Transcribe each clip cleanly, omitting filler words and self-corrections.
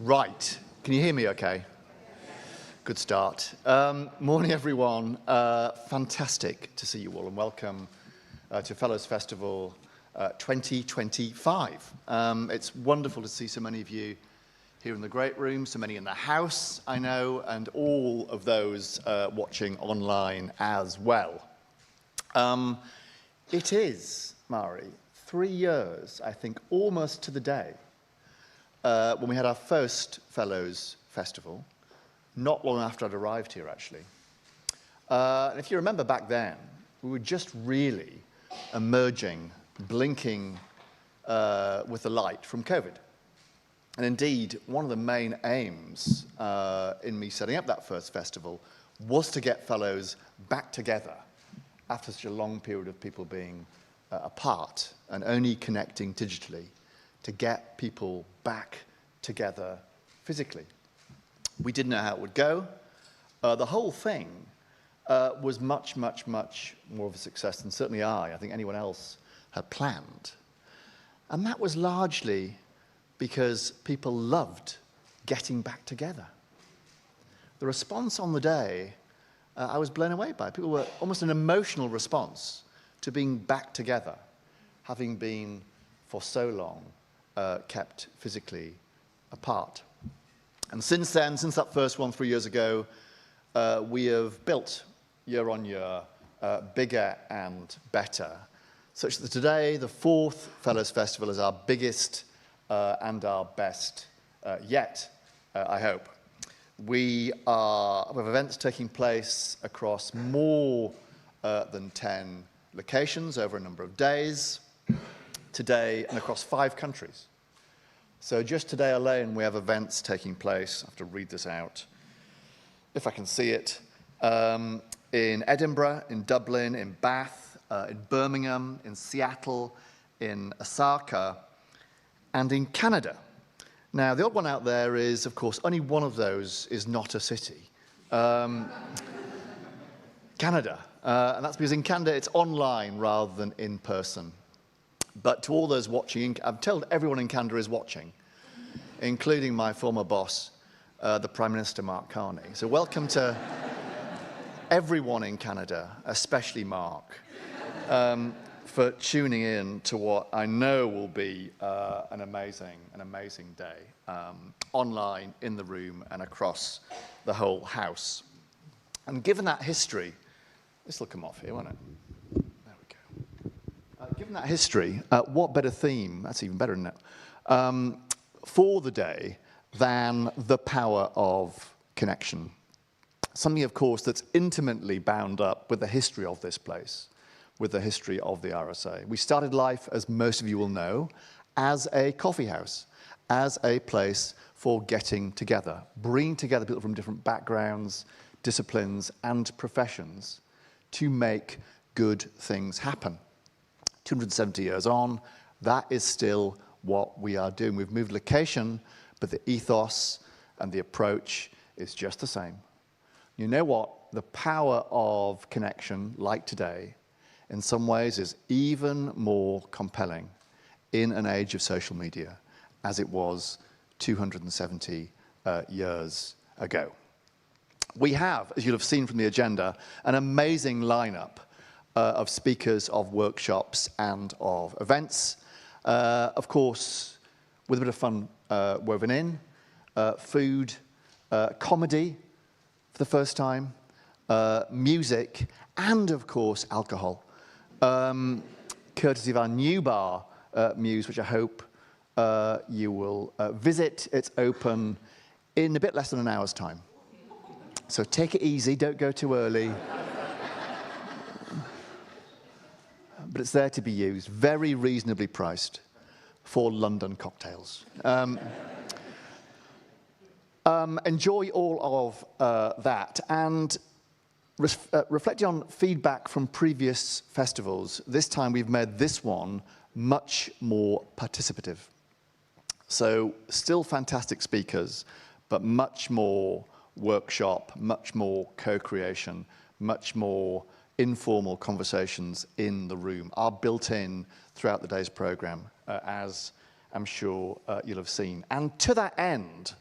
Right, can you hear me okay? Good start. Morning everyone, fantastic to see you all and welcome to Fellows Festival 2025. It's wonderful to see so many of you here in the great room, so many in the house, I know, and all of those watching online as well. It is, Mari, 3 years, I think, almost to the day, when we had our first Fellows Festival, not long after I'd arrived here, actually. And if you remember back then, we were just really emerging, blinking with the light from COVID. And indeed, one of the main aims in me setting up that first festival was to get fellows back together after such a long period of people being apart and only connecting digitally, to get people back together physically. We didn't know how it would go. The whole thing was much, much, much more of a success than certainly I think anyone else had planned. And that was largely because people loved getting back together. The response on the day, I was blown away by. People were almost an emotional response to being back together, having been for so long kept physically apart. And since then, since that first one 3 years ago, we have built year on year bigger and better, such that today the fourth Fellows Festival is our biggest and our best yet, I hope. We have events taking place across more than 10 locations over a number of days today and across 5 countries. So just today alone, we have events taking place, I have to read this out, if I can see it, in Edinburgh, in Dublin, in Bath, in Birmingham, in Seattle, in Osaka, and in Canada. Now, the odd one out there is, of course, only one of those is not a city. Canada. And that's because in Canada, it's online rather than in person. But to all those watching, I'm told everyone in Canada is watching, including my former boss, the Prime Minister, Mark Carney. So welcome to everyone in Canada, especially Mark, for tuning in to what I know will be an amazing day, online, in the room, and across the whole house. And given that history, this will come off here, won't it? There we go. Given that history, what better theme, that's even better, isn't it, for the day than the power of connection. Something, of course, that's intimately bound up with the history of this place, with the history of the RSA. We started life, as most of you will know, as a coffee house, as a place for getting together, bringing together people from different backgrounds, disciplines, and professions to make good things happen. 270 years on, that is still what we are doing. We've moved location, but the ethos and the approach is just the same. You know what? The power of connection, like today, in some ways is even more compelling in an age of social media as it was 270 years ago. We have, as you'll have seen from the agenda, an amazing lineup of speakers, of workshops, and of events. Of course, with a bit of fun woven in, food, comedy for the first time, music, and of course, alcohol. Courtesy of our new bar, Muse, which I hope you will visit. It's open in a bit less than an hour's time. So take it easy, don't go too early. But it's there to be used, very reasonably priced for London cocktails. Enjoy all of that. And reflecting on feedback from previous festivals, this time we've made this one much more participative. So still fantastic speakers, but much more workshop, much more co-creation, much more informal conversations in the room are built in throughout the day's program, as I'm sure you'll have seen. And to that end,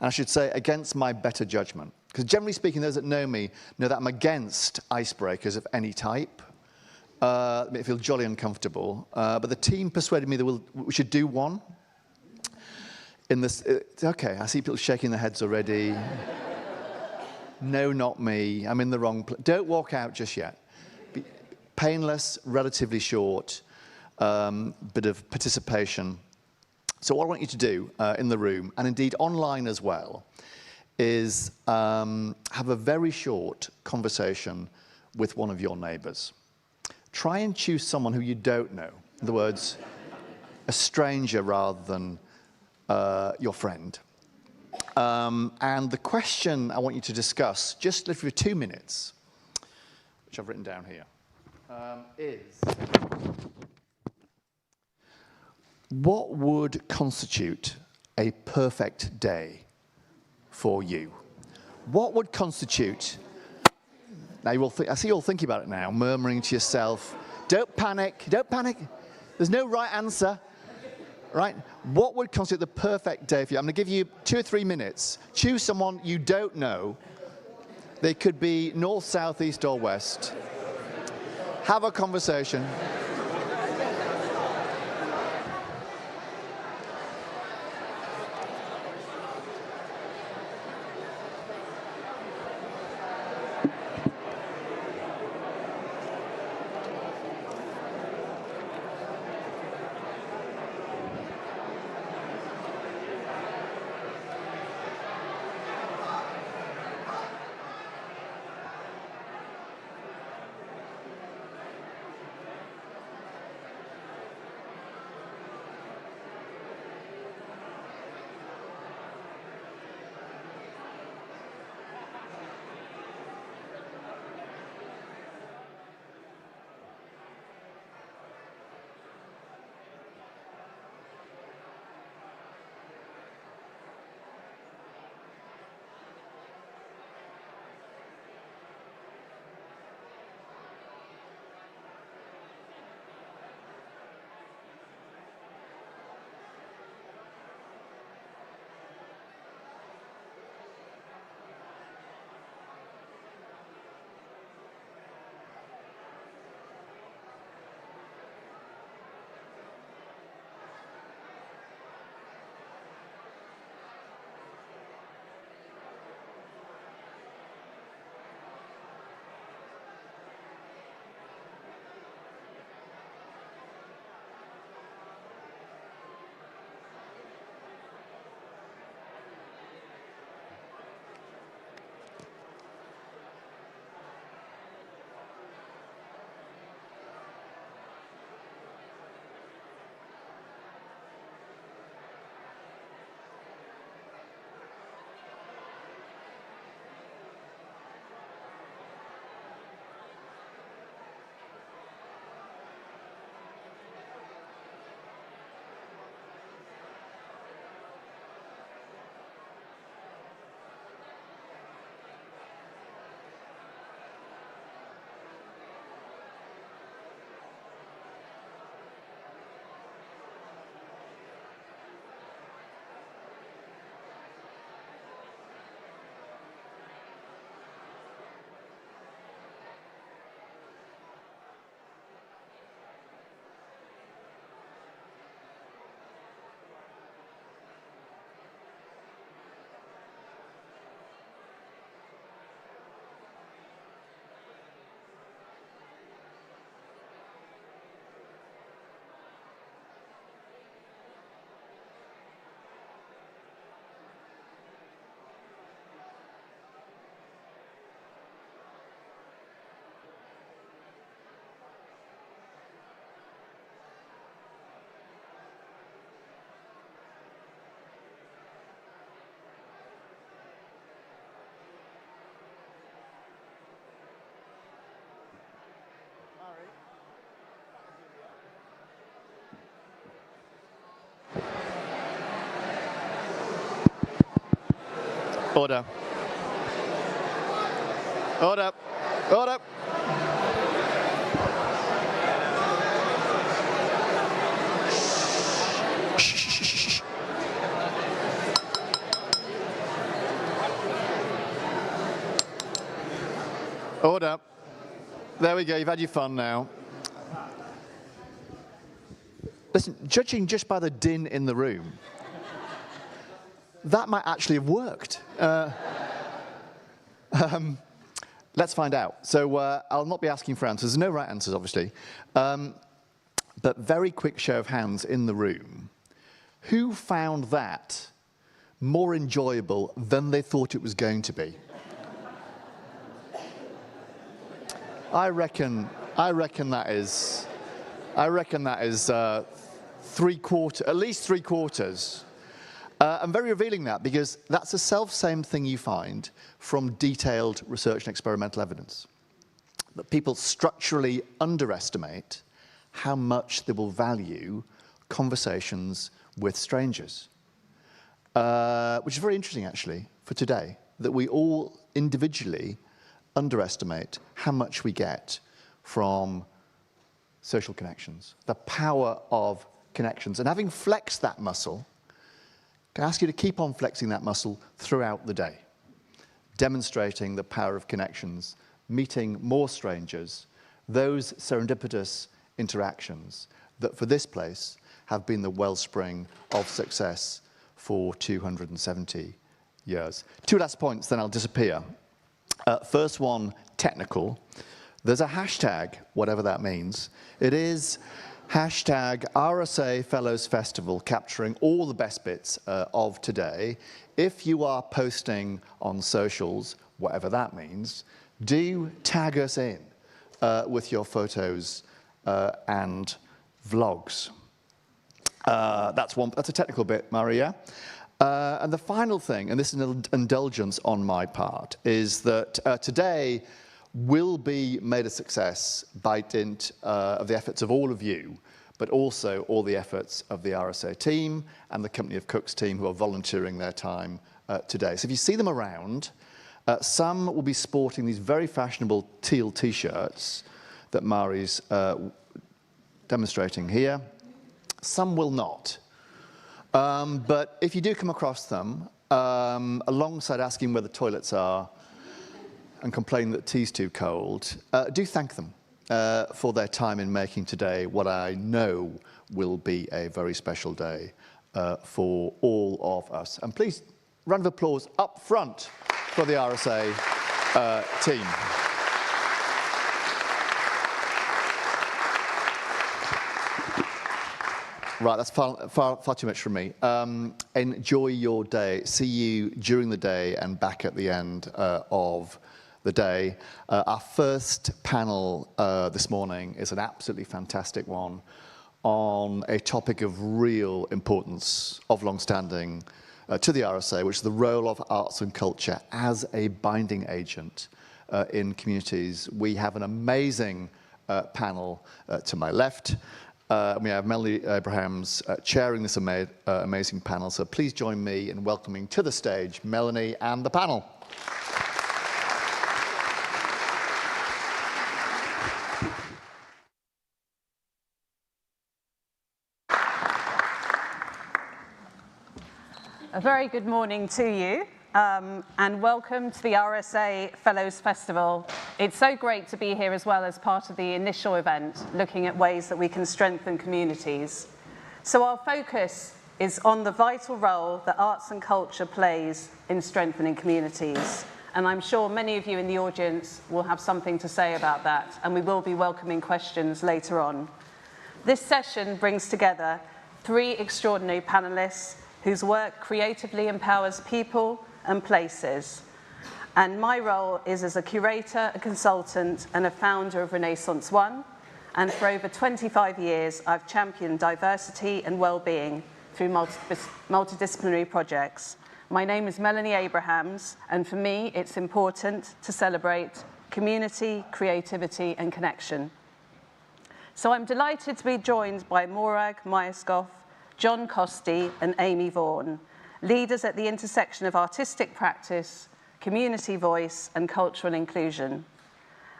And I should say, against my better judgment. Because generally speaking, those that know me know that I'm against icebreakers of any type. It made me feel jolly uncomfortable. But the team persuaded me that we should do one. Okay, I see people shaking their heads already. No, not me. I'm in the wrong place. Don't walk out just yet. Painless, relatively short, bit of participation. So what I want you to do in the room, and indeed online as well, is have a very short conversation with one of your neighbours. Try and choose someone who you don't know. In other words, a stranger rather than your friend. And the question I want you to discuss, just literally for 2 minutes, which I've written down here, is what would constitute a perfect day for you? What would constitute... Now, I see you all thinking about it now, murmuring to yourself, don't panic, don't panic. There's no right answer, right? What would constitute the perfect day for you? I'm going to give you 2 or 3 minutes. Choose someone you don't know. They could be north, south, east, or west. Have a conversation. Order. Order. Order. Order. There we go, you've had your fun now. Listen, judging just by the din in the room, that might actually have worked. Let's find out. So I'll not be asking for answers. There's no right answers, obviously. But very quick show of hands in the room. Who found that more enjoyable than they thought it was going to be? I reckon that is at least three quarters. I'm very revealing that because that's the self-same thing you find from detailed research and experimental evidence. That people structurally underestimate how much they will value conversations with strangers. Which is very interesting, actually, for today, that we all individually underestimate how much we get from social connections, the power of connections. And having flexed that muscle, can I ask you to keep on flexing that muscle throughout the day, demonstrating the power of connections, meeting more strangers, those serendipitous interactions that for this place have been the wellspring of success for 270 years. Two last points, then I'll disappear. First one, technical. There's a hashtag, whatever that means. It is hashtag RSA Fellows Festival, capturing all the best bits of today. If you are posting on socials, whatever that means, do tag us in with your photos and vlogs. That's a technical bit, Maria. And the final thing, and this is an indulgence on my part, is that today will be made a success by dint of the efforts of all of you, but also all the efforts of the RSA team and the Company of Cooks team who are volunteering their time today. So if you see them around, some will be sporting these very fashionable teal T-shirts that Mari's demonstrating here. Some will not. But if you do come across them, alongside asking where the toilets are and complaining that tea's too cold, do thank them for their time in making today what I know will be a very special day for all of us. And please, round of applause up front for the RSA team. Right, that's far too much from me. Enjoy your day. See you during the day and back at the end of the day. Our first panel this morning is an absolutely fantastic one on a topic of real importance, of long-standing to the RSA, which is the role of arts and culture as a binding agent in communities. We have an amazing panel to my left. We have Melanie Abrahams chairing this amazing panel, so please join me in welcoming to the stage Melanie and the panel. A very good morning to you, and welcome to the RSA Fellows Festival. It's so great to be here as well as part of the initial event, looking at ways that we can strengthen communities. So our focus is on the vital role that arts and culture plays in strengthening communities. And I'm sure many of you in the audience will have something to say about that, and we will be welcoming questions later on. This session brings together three extraordinary panelists whose work creatively empowers people and places. And my role is as a curator, a consultant, and a founder of Renaissance One. And for over 25 years, I've championed diversity and well-being through multidisciplinary projects. My name is Melanie Abrahams, and for me, it's important to celebrate community, creativity, and connection. So I'm delighted to be joined by Morag, Myerscough, John Costi and Amy Vaughan, leaders at the intersection of artistic practice, community voice and cultural inclusion.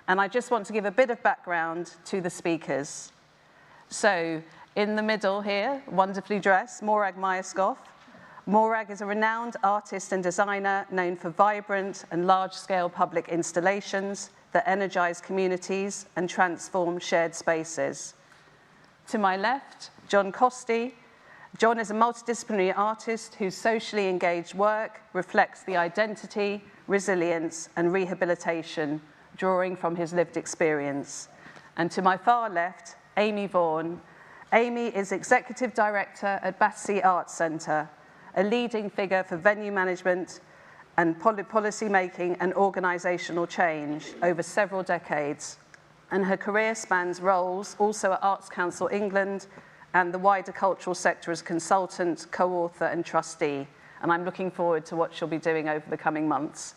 And I just want to give a bit of background to the speakers. So in the middle here, wonderfully dressed, Morag Myerscough. Morag is a renowned artist and designer known for vibrant and large-scale public installations, that energize communities and transform shared spaces. To my left, John Costi. John is a multidisciplinary artist whose socially engaged work reflects the identity, resilience, and rehabilitation drawing from his lived experience. And to my far left, Amy Vaughan. Amy is Executive Director at Battersea Arts Centre, a leading figure for venue management and policy making and organisational change over several decades. And her career spans roles also at Arts Council England and the wider cultural sector as consultant, co-author and trustee. And I'm looking forward to what she'll be doing over the coming months.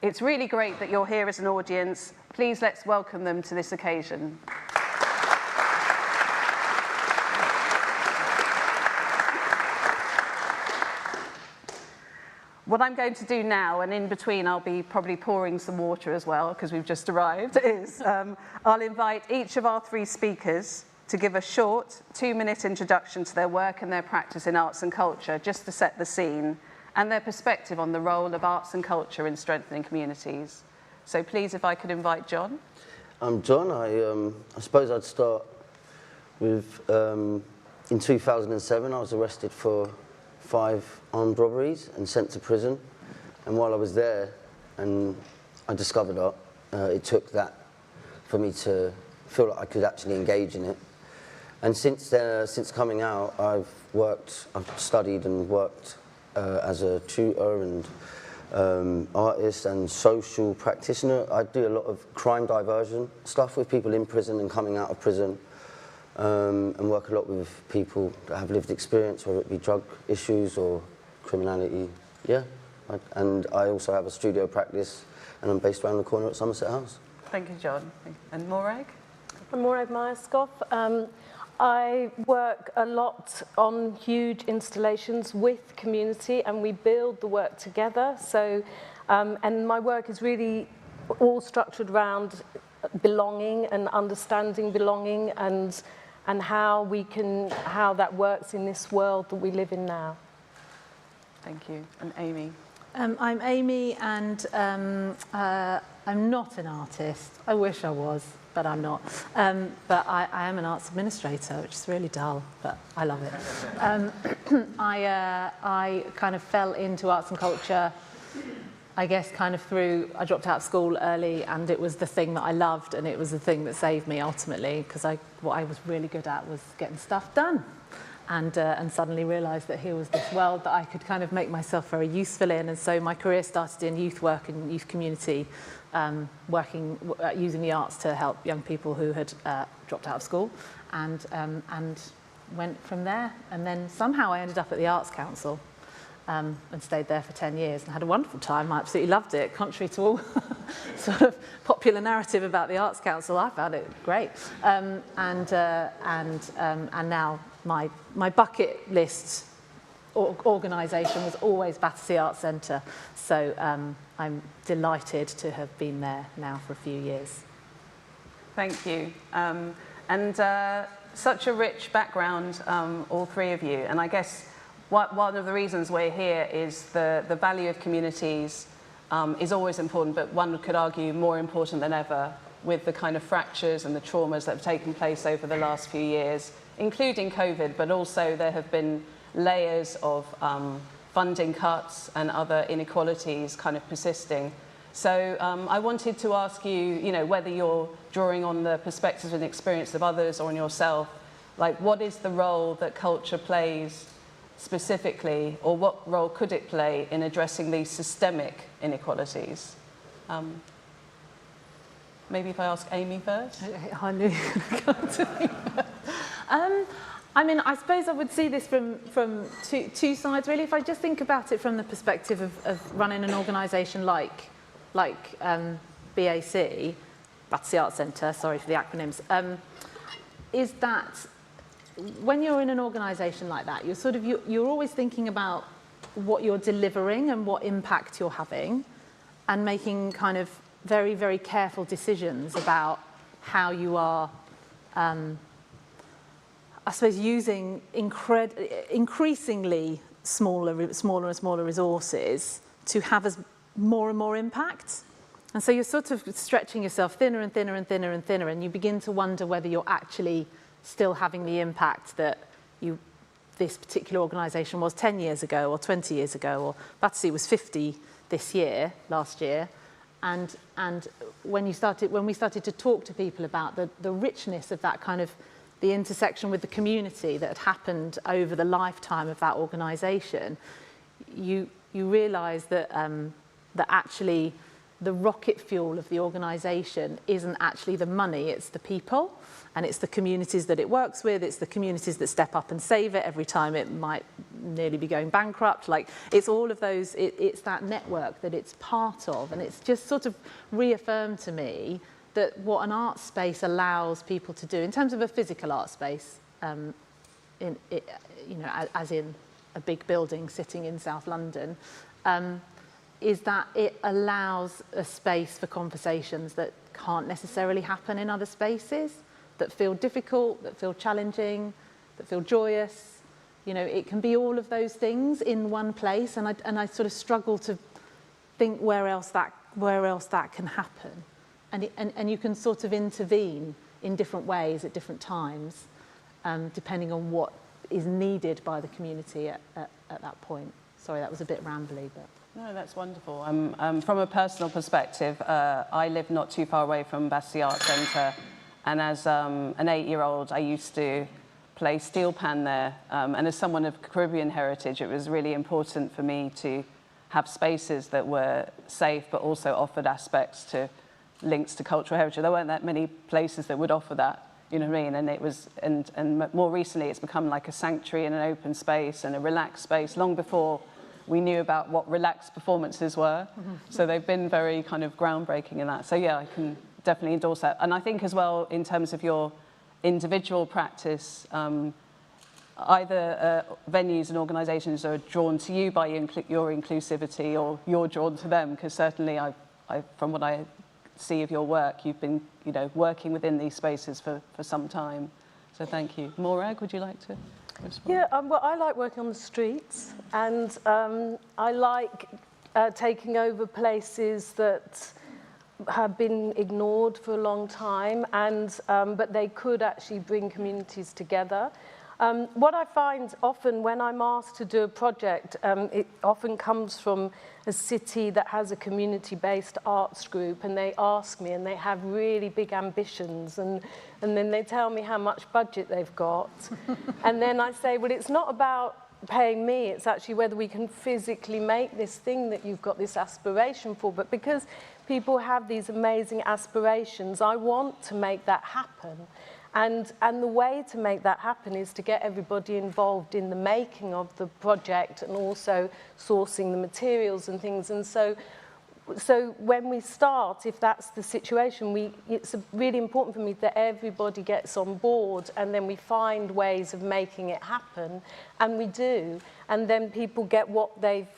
It's really great that you're here as an audience. Please let's welcome them to this occasion. What I'm going to do now, and in between I'll be probably pouring some water as well because we've just arrived, is I'll invite each of our three speakers to give a short 2-minute introduction to their work and their practice in arts and culture, just to set the scene, and their perspective on the role of arts and culture in strengthening communities. So please, if I could invite John. I'm John. I suppose I'd start with, in 2007, I was arrested for 5 armed robberies and sent to prison. And while I was there, and I discovered art, it took that for me to feel like I could actually engage in it. And since coming out, I've studied and worked as a tutor and artist and social practitioner. I do a lot of crime diversion stuff with people in prison and coming out of prison, and work a lot with people that have lived experience, whether it be drug issues or criminality. Yeah, and I also have a studio practice, and I'm based around the corner at Somerset House. Thank you, John. And Morag? I'm Morag Myerscough. I work a lot on huge installations with community, and we build the work together. So, and my work is really all structured around belonging and understanding belonging and how that works in this world that we live in now. Thank you. And Amy? I'm Amy, and I'm not an artist. I wish I was, but I'm not. But I am an arts administrator, which is really dull, but I love it. I kind of fell into arts and culture, I guess kind of through, I dropped out of school early, and it was the thing that I loved, and it was the thing that saved me ultimately, because what I was really good at was getting stuff done. And suddenly realised that here was this world that I could kind of make myself very useful in. And so my career started in youth work and youth community, using the arts to help young people who had dropped out of school, and went from there. And then somehow I ended up at the Arts Council, and stayed there for 10 years and had a wonderful time. I absolutely loved it, contrary to all sort of popular narrative about the Arts Council. I found it great. And now my bucket list organisation was always Battersea Arts Centre. So I'm delighted to have been there now for a few years. Thank you. Such a rich background, all three of you. And I guess one of the reasons we're here is the value of communities is always important, but one could argue more important than ever with the kind of fractures and the traumas that have taken place over the last few years, including COVID, but also there have been layers of funding cuts and other inequalities kind of persisting. So I wanted to ask you, whether you're drawing on the perspectives and experience of others or on yourself, like what is the role that culture plays specifically, or what role could it play in addressing these systemic inequalities? Maybe if I ask Amy first. I knew you were going to come to me first. I mean, I suppose I would see this from two sides, really. If I just think about it from the perspective of running an organisation like BAC, Battersea Arts Centre, sorry for the acronyms, is that when you're in an organisation like that, you're always thinking about what you're delivering and what impact you're having, and making kind of very, very careful decisions about how you are, I suppose, using increasingly smaller and smaller resources to have more and more impact. And so you're sort of stretching yourself thinner and thinner and thinner and thinner, and you begin to wonder whether you're actually still having the impact that this particular organisation was 10 years ago or 20 years ago, or Battersea was 50 last year. And when we started to talk to people about the richness of that kind of, the intersection with the community that had happened over the lifetime of that organisation, you realise that actually the rocket fuel of the organisation isn't actually the money, it's the people, and it's the communities that it works with, it's the communities that step up and save it every time it might nearly be going bankrupt. Like, it's all of those, it's that network that it's part of, and it's just sort of reaffirmed to me that what an art space allows people to do, in terms of a physical art space, as in a big building sitting in South London, is that it allows a space for conversations that can't necessarily happen in other spaces, that feel difficult, that feel challenging, that feel joyous. You know, it can be all of those things in one place, and I sort of struggle to think where else that can happen. And you can sort of intervene in different ways at different times, depending on what is needed by the community at that point. Sorry, that was a bit rambly, but... No, that's wonderful. From a personal perspective, I live not too far away from Battersea Art Centre, and as an 8-year-old, I used to play steel pan there. And as someone of Caribbean heritage, it was really important for me to have spaces that were safe, but also offered aspects to links to cultural heritage. There weren't that many places that would offer that, you know what I mean? And it was, and more recently, it's become like a sanctuary and an open space and a relaxed space, long before we knew about what relaxed performances were. So they've been very kind of groundbreaking in that. So yeah, I can definitely endorse that. And I think as well, in terms of your individual practice, either venues and organisations are drawn to you by your inclusivity, or you're drawn to them, because certainly from what I see of your work, you've been, you know, working within these spaces for some time. So thank you. Morag, would you like to respond? Yeah, well, I like working on the streets, and I like taking over places that have been ignored for a long time, and but they could actually bring communities together. What I find often when I'm asked to do a project, it often comes from a city that has a community-based arts group, and they ask me, and they have really big ambitions, and then they tell me how much budget they've got. And then I say, well, it's not about paying me, it's actually whether we can physically make this thing that you've got this aspiration for. But because people have these amazing aspirations, I want to make that happen. And the way to make that happen is to get everybody involved in the making of the project, and also sourcing the materials and things. And so when we start, if that's the situation, it's really important for me that everybody gets on board, and then we find ways of making it happen, and we do. And then people get what they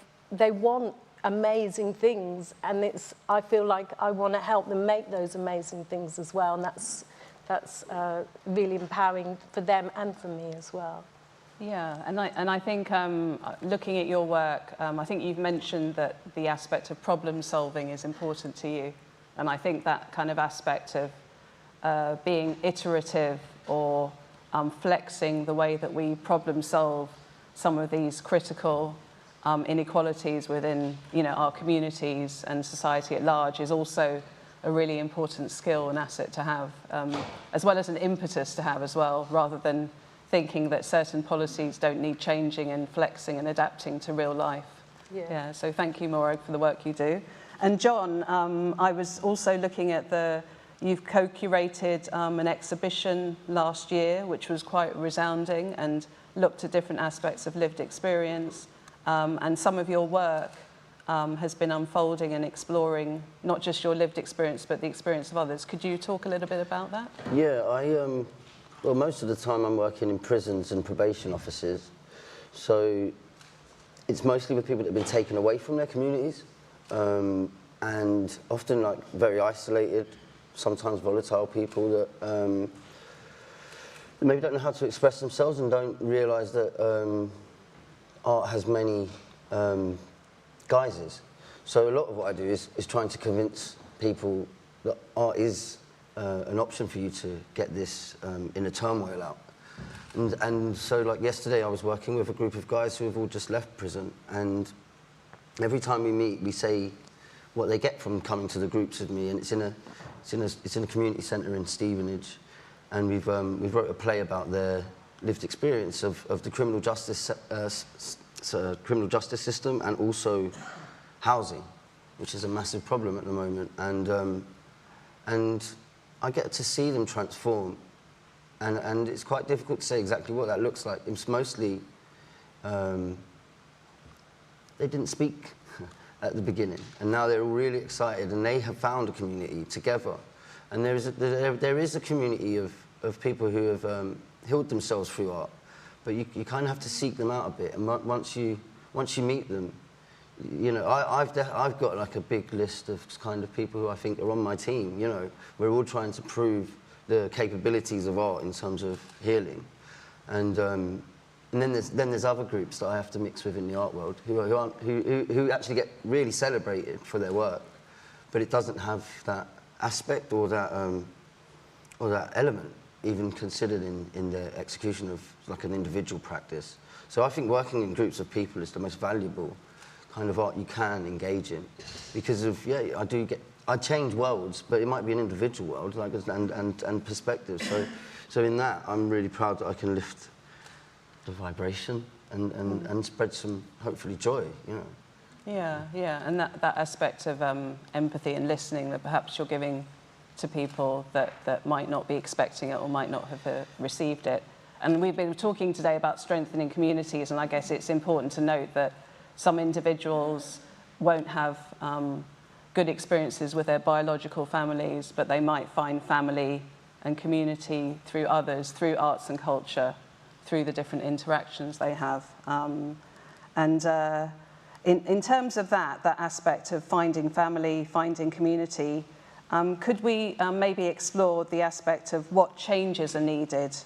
want, amazing things, and I feel like I want to help them make those amazing things as well, and that's really empowering for them and for me as well. Yeah, and I think looking at your work, I think you've mentioned that the aspect of problem solving is important to you, and I think that kind of aspect of being iterative, or flexing the way that we problem solve some of these critical inequalities within, you know, our communities and society at large, is also a really important skill and asset to have, as well as an impetus to have as well, rather than thinking that certain policies don't need changing and flexing and adapting to real life. Yeah, so thank you, Morag, for the work you do. And John, I was also looking at you've co-curated an exhibition last year, which was quite resounding and looked at different aspects of lived experience, and some of your work has been unfolding and exploring not just your lived experience, but the experience of others. Could you talk a little bit about that? Yeah, well, most of the time I'm working in prisons and probation offices, so it's mostly with people that have been taken away from their communities, and often like very isolated, sometimes volatile people that maybe don't know how to express themselves and don't realise that art has many guises. So a lot of what I do is trying to convince people that art is an option for you to get this inner turmoil out. And so, like yesterday, I was working with a group of guys who have all just left prison, and every time we meet, we say what they get from coming to the groups with me, and it's in a community centre in Stevenage, and we've wrote a play about their lived experience of the criminal justice system, and also housing, which is a massive problem at the moment, and I get to see them transform. And it's quite difficult to say exactly what that looks like. It's mostly, they didn't speak at the beginning, and now they're all really excited, and they have found a community together. And there is a community of people who have healed themselves through art, but you kind of have to seek them out a bit. And once you meet them, you know, I've got like a big list of kind of people who I think are on my team. You know, we're all trying to prove the capabilities of art in terms of healing, and then there's other groups that I have to mix with in the art world who actually get really celebrated for their work, but it doesn't have that aspect or that element even considered in their execution of like an individual practice. So I think working in groups of people is the most valuable kind of art you can engage in, because of I change worlds, but it might be an individual world, like, and perspective. So in that, I'm really proud that I can lift the vibration and spread some, hopefully, joy, you know. Yeah, and that aspect of empathy and listening that perhaps you're giving to people that might not be expecting it or might not have received it. And we've been talking today about strengthening communities, and I guess it's important to note that some individuals won't have good experiences with their biological families, but they might find family and community through others, through arts and culture, through the different interactions they have. In terms of that aspect of finding family, finding community, could we maybe explore the aspect of what changes are needed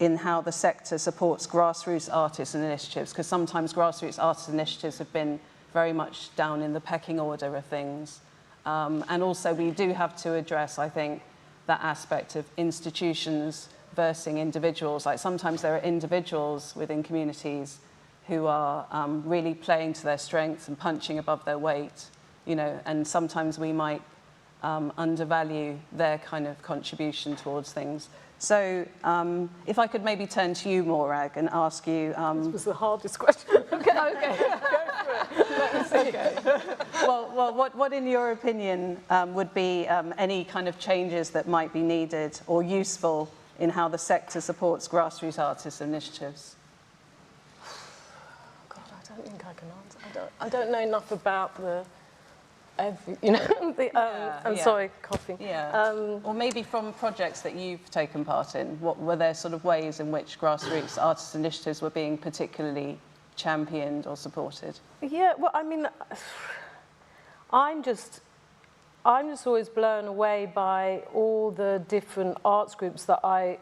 in how the sector supports grassroots artists and initiatives? Because sometimes grassroots artists initiatives have been very much down in the pecking order of things. And also we do have to address, I think, that aspect of institutions versus individuals. Like sometimes there are individuals within communities who are really playing to their strengths and punching above their weight, you know, and sometimes we might undervalue their kind of contribution towards things. So if I could maybe turn to you, Morag, and ask you... This was the hardest question. Okay, go for it. Let me see. Okay. Well, what in your opinion would be any kind of changes that might be needed or useful in how the sector supports grassroots artists initiatives? God, I don't think I can answer. I don't know enough about I'm sorry, coughing. Yeah. Or maybe from projects that you've taken part in, what were there sort of ways in which grassroots artist initiatives were being particularly championed or supported? Yeah, well, I mean, I'm just always blown away by all the different arts groups that I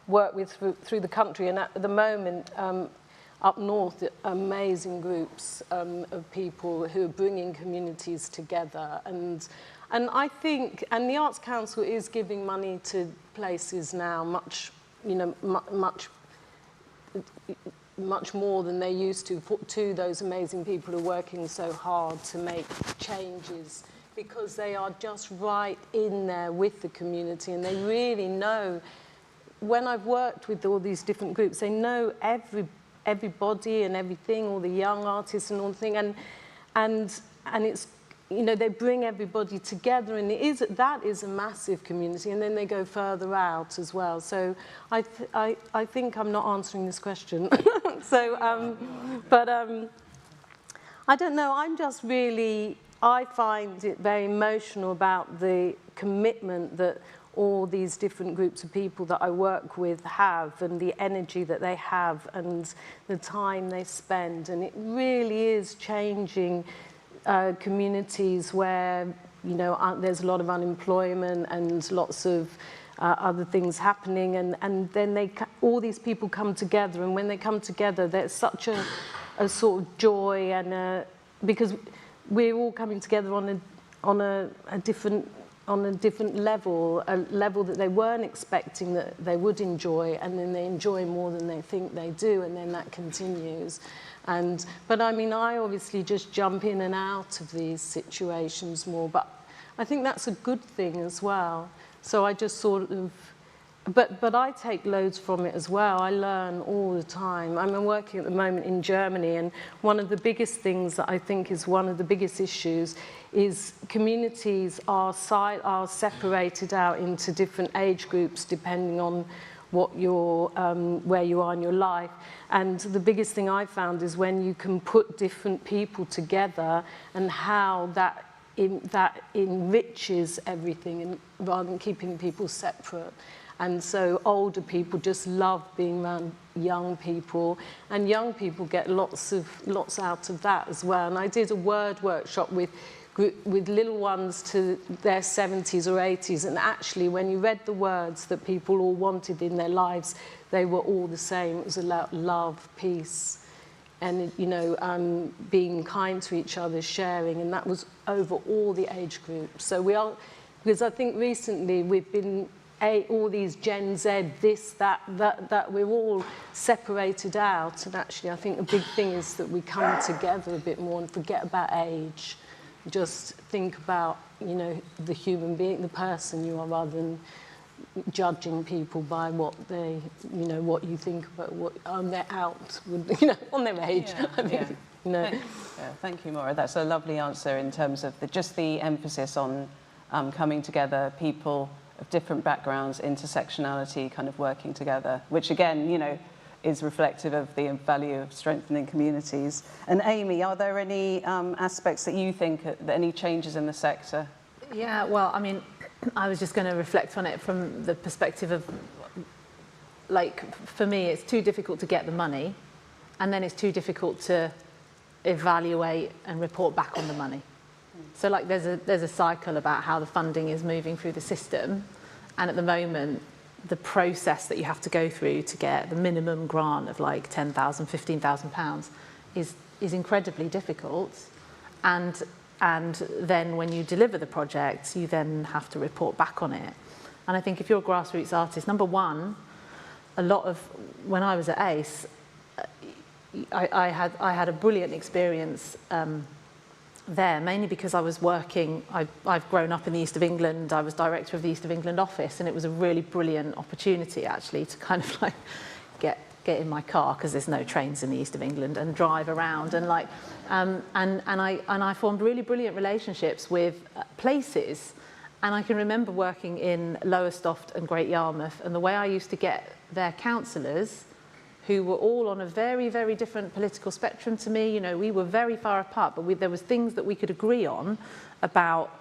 work with through the country, and at the moment, up north, amazing groups of people who are bringing communities together, and I think, and the Arts Council is giving money to places now, much more than they used to those amazing people who are working so hard to make changes, because they are just right in there with the community, and they really know. When I've worked with all these different groups, they know everybody and everything, all the young artists and all the thing, and it's, you know, they bring everybody together, and that is a massive community, and then they go further out as well. So I think I'm not answering this question. So, I don't know. I'm just really, I find it very emotional about the commitment that all these different groups of people that I work with have, and the energy that they have, and the time they spend. And it really is changing communities where, you know, there's a lot of unemployment and lots of other things happening. And then all these people come together, and when they come together, there's such a sort of joy, and because we're all coming together on on a different level, a level that they weren't expecting that they would enjoy, and then they enjoy more than they think they do, and then that continues. But I mean, I obviously just jump in and out of these situations more, but I think that's a good thing as well. So I just sort of, but I take loads from it as well. I learn all the time. I'm working at the moment in Germany, and one of the biggest things that I think is one of the biggest issues is communities are separated out into different age groups depending on what where you are in your life. And the biggest thing I found is when you can put different people together and how that enriches everything, and rather than keeping people separate. And so older people just love being around young people, and young people get lots out of that as well. And I did a word workshop with little ones to their 70s or 80s, and actually when you read the words that people all wanted in their lives, they were all the same. It was about love, peace, and being kind to each other, sharing, and that was over all the age groups. So we are, because I think recently we've been all these Gen Z, this, that we're all separated out, and actually I think the big thing is that we come together a bit more and forget about age. Just think about, the human being, the person you are, rather than judging people by what they, what you think about what on their on their age. Yeah, I think, Thank you, Maura. That's a lovely answer in terms of just the emphasis on coming together, people of different backgrounds, intersectionality, kind of working together, which again, is reflective of the value of strengthening communities. And Amy, are there any aspects that you think, any changes in the sector? Yeah, well, I mean, I was just going to reflect on it from the perspective of, for me, it's too difficult to get the money, and then it's too difficult to evaluate and report back on the money. So there's a cycle about how the funding is moving through the system, and at the moment the process that you have to go through to get the minimum grant of £10,000, £15,000 is incredibly difficult, and then when you deliver the project you then have to report back on it. And I think if you're a grassroots artist, number one, when I was at ACE, I had a brilliant experience there, mainly because I was working, I've grown up in the East of England, I was director of the East of England office, and it was a really brilliant opportunity actually to kind of get in my car, because there's no trains in the East of England, and drive around and I formed really brilliant relationships with places. And I can remember working in Lowestoft and Great Yarmouth, and the way I used to get their councillors, who were all on a very, very different political spectrum to me. We were very far apart, but there was things that we could agree on about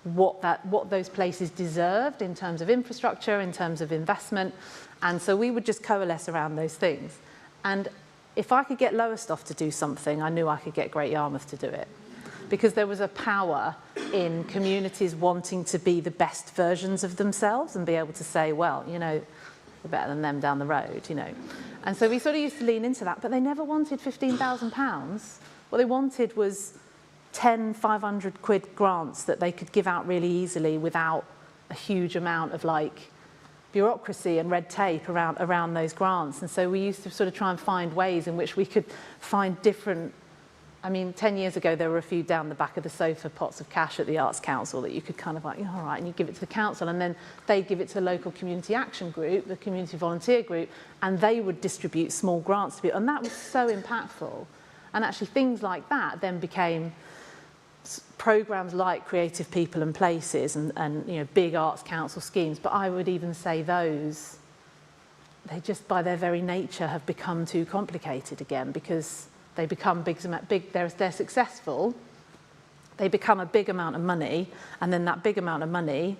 what those places deserved in terms of infrastructure, in terms of investment. And so we would just coalesce around those things. And if I could get Lowestoft to do something, I knew I could get Great Yarmouth to do it. Because there was a power in communities wanting to be the best versions of themselves and be able to say, well, we're better than them down the road, And so we sort of used to lean into that, but they never wanted £15,000. What they wanted was 10 500 quid grants that they could give out really easily without a huge amount of bureaucracy and red tape around those grants. And so we used to sort of try and find ways in which we could find different. 10 years ago, there were a few down the back of the sofa pots of cash at the Arts Council that you could kind of all right, and you give it to the council, and then they'd give it to the local community action group, the community volunteer group, and they would distribute small grants to people. And that was so impactful. And actually things like that then became programs like Creative People and Places and big Arts Council schemes. But I would even say those, they just by their very nature have become too complicated again, because they become they're successful, they become a big amount of money, and then that big amount of money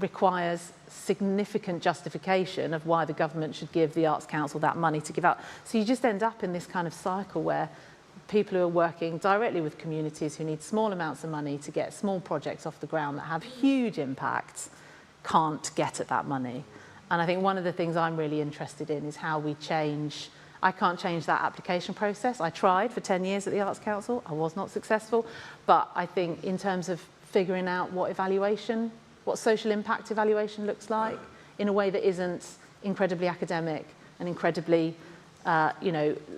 requires significant justification of why the government should give the Arts Council that money to give out. So you just end up in this kind of cycle where people who are working directly with communities who need small amounts of money to get small projects off the ground that have huge impacts can't get at that money. And I think one of the things I'm really interested in is how we change. I can't change that application process. I tried for 10 years at the Arts Council. I was not successful. But I think in terms of figuring out what social impact evaluation looks like in a way that isn't incredibly academic and incredibly,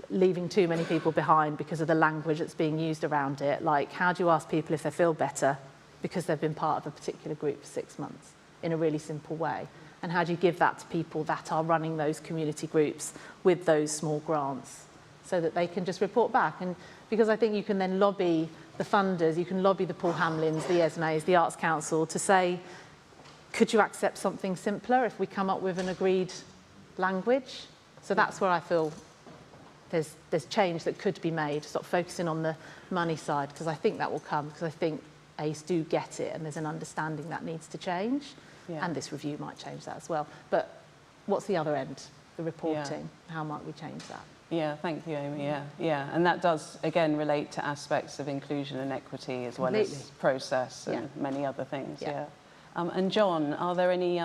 leaving too many people behind because of the language that's being used around it. Like, how do you ask people if they feel better because they've been part of a particular group for 6 months in a really simple way? And how do you give that to people that are running those community groups with those small grants so that they can just report back? And because I think you can then lobby the funders, you can lobby the Paul Hamlins, the ESMAs, the Arts Council to say, could you accept something simpler if we come up with an agreed language? So that's where I feel there's change that could be made, sort of focusing on the money side, because I think that will come, because I think ACE do get it and there's an understanding that needs to change. Yeah. And this review might change that as well. But what's the other end? The reporting. Yeah. How might we change that? Yeah, thank you, Amy. Yeah. And that does, again, relate to aspects of inclusion and equity as well as process and many other things. Yeah. And John, are there any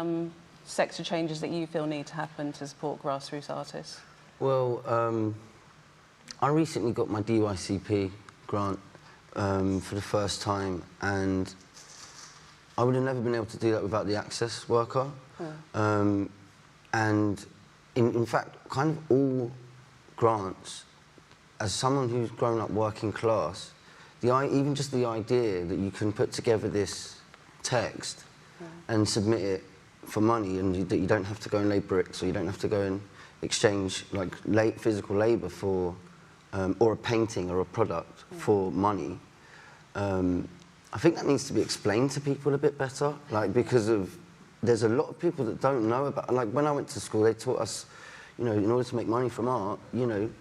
sector changes that you feel need to happen to support grassroots artists? Well, I recently got my DYCP grant for the first time, and I would have never been able to do that without the access worker. And in fact, kind of all grants, as someone who's grown up working class, even just the idea that you can put together this text and submit it for money, and that you don't have to go and lay bricks, or you don't have to go and exchange like physical labour for, or a painting or a product for money. I think that needs to be explained to people a bit better, because there's a lot of people that don't know about, when I went to school, they taught us, in order to make money from art, you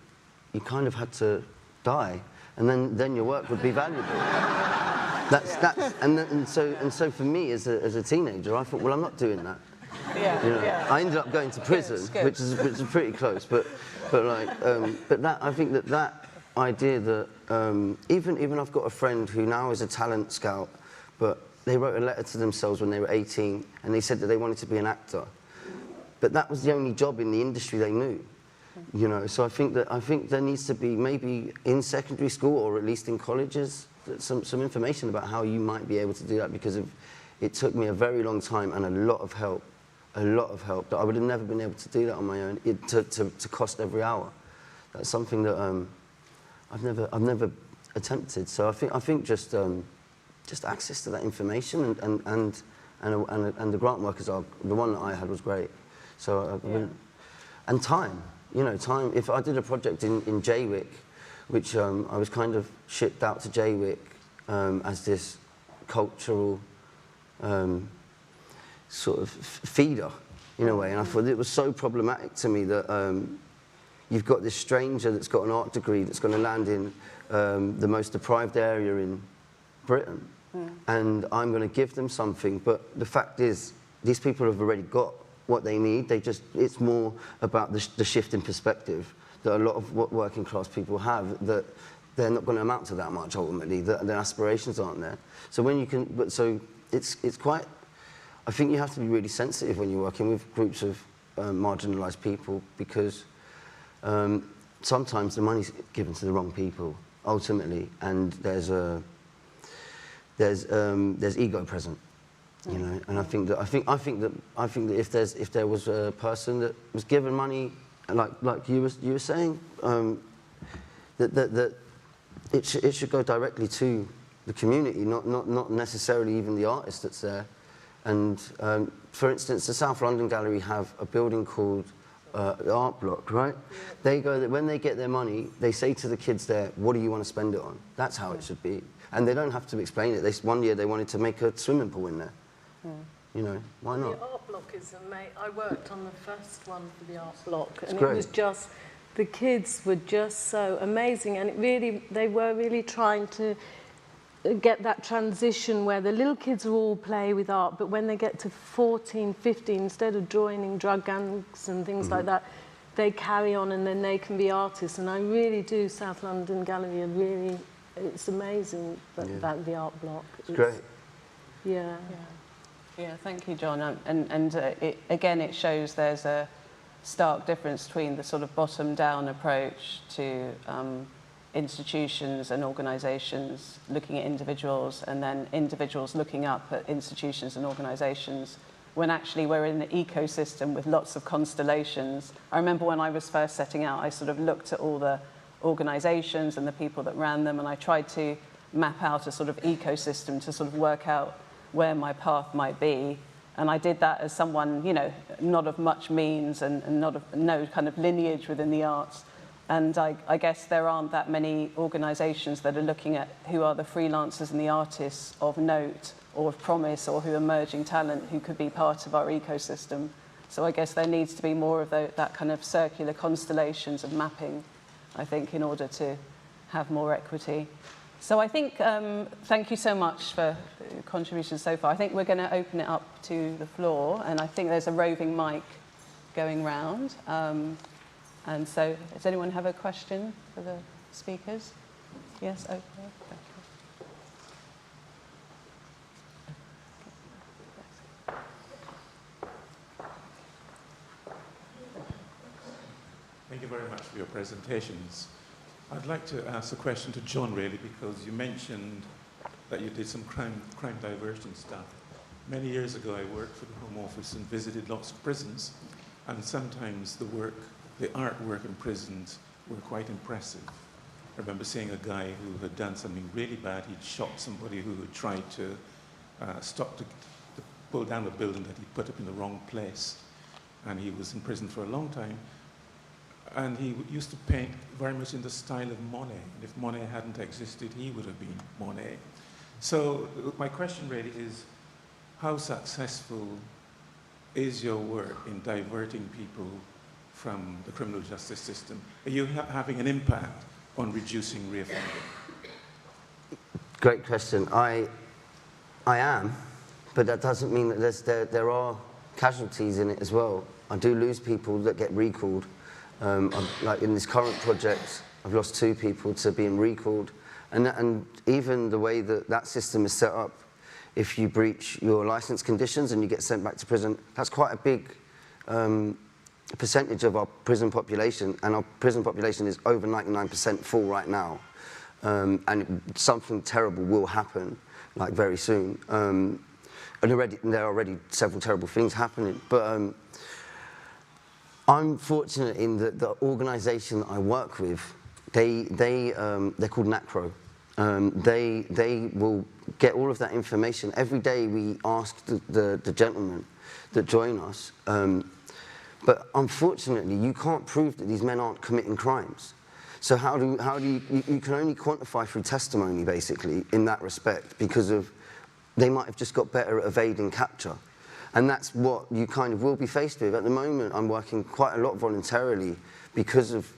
kind of had to die, and then your work would be valuable. And so for me as a teenager, I thought, well, I'm not doing that. I ended up going to prison, which is pretty close, but that, I think that idea that even I've got a friend who now is a talent scout, but they wrote a letter to themselves when they were 18, and they said that they wanted to be an actor, but that was the only job in the industry they knew. So I think there needs to be, maybe in secondary school or at least in colleges, some information about how you might be able to do that, because it took me a very long time and a lot of help that I would have never been able to do that on my own, to cost every hour. That's something that I've never attempted. So I think just access to that information and the grant workers the one that I had was great. So and time. Time. If I did a project in Jaywick, which I was kind of shipped out to Jaywick as this cultural sort of feeder, in a way, and I thought it was so problematic to me that you've got this stranger that's got an art degree that's going to land in the most deprived area in Britain, and I'm going to give them something, but the fact is, these people have already got what they need. It's more about the shift in perspective that a lot of working class people have, that they're not going to amount to that much ultimately, that their aspirations aren't there. So when you can, so it's quite, I think you have to be really sensitive when you're working with groups of marginalised people, because sometimes the money's given to the wrong people ultimately, and there's ego present. And I think that if there was a person that was given money, like you were saying, that it should go directly to the community, not necessarily even the artist that's there. And for instance, the South London Gallery have a building called the Art Block, right? They go, when they get their money, they say to the kids there, what do you want to spend it on? That's how it should be. And they don't have to explain it. One year they wanted to make a swimming pool in there. Why not? The Art Block is amazing. I worked on the first one for the Art Block, and great. It was just, the kids were just so amazing, and they were really trying to get that transition where the little kids will all play with art, but when they get to 14, 15, instead of joining drug gangs and things like that, they carry on and then they can be artists. And I really do, South London Gallery, it's amazing that the Art Block. It's great. Yeah, thank you, John. Again, it shows there's a stark difference between the sort of bottom-down approach to institutions and organisations looking at individuals, and then individuals looking up at institutions and organisations, when actually we're in an ecosystem with lots of constellations. I remember when I was first setting out, I sort of looked at all the organisations and the people that ran them, and I tried to map out a sort of ecosystem to sort of work out where my path might be. And I did that as someone, you know, not of much means and not of no kind of lineage within the arts. And I guess there aren't that many organisations that are looking at who are the freelancers and the artists of note or of promise, or who are emerging talent who could be part of our ecosystem. So I guess there needs to be more of that kind of circular constellations of mapping, I think, in order to have more equity. So I think, thank you so much for contributions so far. I think we're going to open it up to the floor, and I think there's a roving mic going round. And so, does anyone have a question for the speakers? Yes, over there. Thank you very much for your presentations. I'd like to ask a question to John, really, because you mentioned that you did some crime diversion stuff. Many years ago, I worked for the Home Office and visited lots of prisons, and sometimes the artwork in prisons were quite impressive. I remember seeing a guy who had done something really bad. He'd shot somebody who had tried to to pull down a building that he'd put up in the wrong place, and he was in prison for a long time. And he used to paint very much in the style of Monet. And if Monet hadn't existed, he would have been Monet. So my question really is, how successful is your work in diverting people from the criminal justice system? Are you having an impact on reducing reoffending? Great question. I am, but that doesn't mean that there are casualties in it as well. I do lose people that get recalled. Like in this current project, I've lost 2 people to being recalled. And even the way that system is set up, if you breach your license conditions and you get sent back to prison, that's quite a big percentage of our prison population, and our prison population is over 99% full right now. And something terrible will happen, like very soon. And there are already several terrible things happening. But I'm fortunate in that the organisation that I work with, they're called NACRO. They will get all of that information. Every day we ask the gentlemen that join us, but unfortunately you can't prove that these men aren't committing crimes. So how do you can only quantify through testimony, basically, in that respect, because of they might have just got better at evading capture. And that's what you kind of will be faced with. At the moment, I'm working quite a lot voluntarily because of,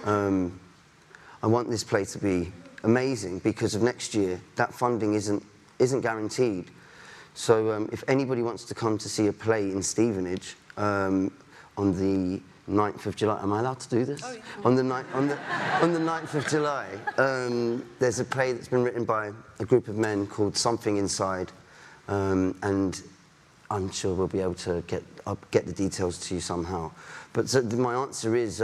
I want this play to be amazing, because of next year, that funding isn't guaranteed. So if anybody wants to come to see a play in Stevenage on the 9th of July, am I allowed to do this? Oh, yeah. On the 9th of July, there's a play that's been written by a group of men called Something Inside, and I'm sure we'll be able to get the details to you somehow. But so my answer is,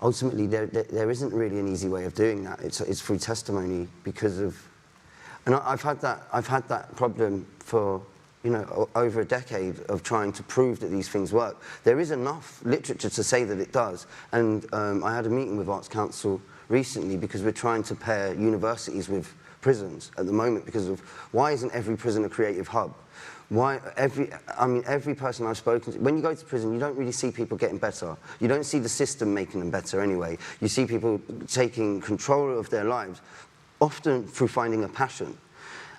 ultimately, there isn't really an easy way of doing that. It's through testimony, because of, and I've had that problem for, you know, over a decade of trying to prove that these things work. There is enough literature to say that it does, and I had a meeting with Arts Council recently because we're trying to pair universities with prisons at the moment, because of why isn't every prison a creative hub? Why every person I've spoken to, when you go to prison, you don't really see people getting better. You don't see the system making them better anyway. You see people taking control of their lives, often through finding a passion.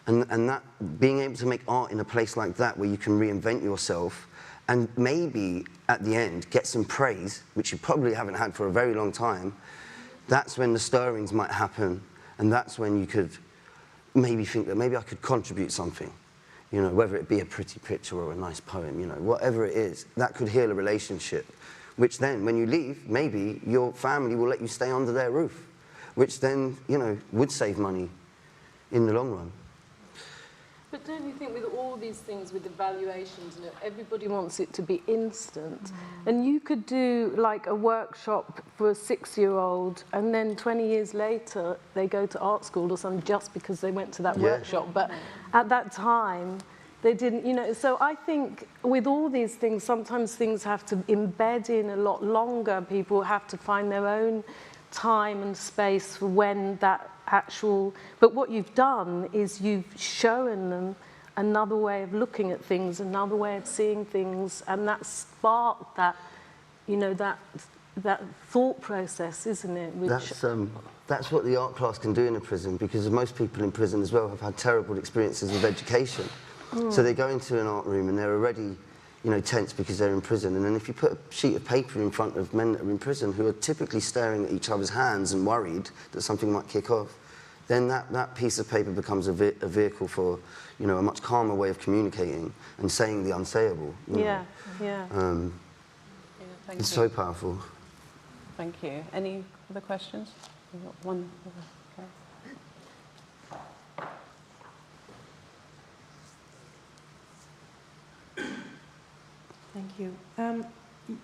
And that, being able to make art in a place like that where you can reinvent yourself and maybe at the end get some praise, which you probably haven't had for a very long time, that's when the stirrings might happen, and that's when you could maybe think that maybe I could contribute something. You know, whether it be a pretty picture or a nice poem, you know, whatever it is, that could heal a relationship, which then, when you leave, maybe your family will let you stay under their roof, which then, you know, would save money in the long run. But don't you think with all these things, with evaluations, you know, everybody wants it to be instant. And you could do like a workshop for a 6-year-old and then 20 years later they go to art school or something just because they went to that workshop. But at that time, they didn't, you know. So I think with all these things, sometimes things have to embed in a lot longer. People have to find their own time and space for when that actual, but what you've done is you've shown them another way of looking at things, another way of seeing things, and that sparked that, you know, that thought process, isn't it? Which That's what the art class can do in a prison, because most people in prison as well have had terrible experiences with education. So they go into an art room and they're already, you know, tense because they're in prison. And then if you put a sheet of paper in front of men that are in prison who are typically staring at each other's hands and worried that something might kick off, then that piece of paper becomes a vehicle for, you know, a much calmer way of communicating and saying the unsayable. Yeah. It's so powerful. Thank you. Any other questions? We've got one. Okay. Thank you.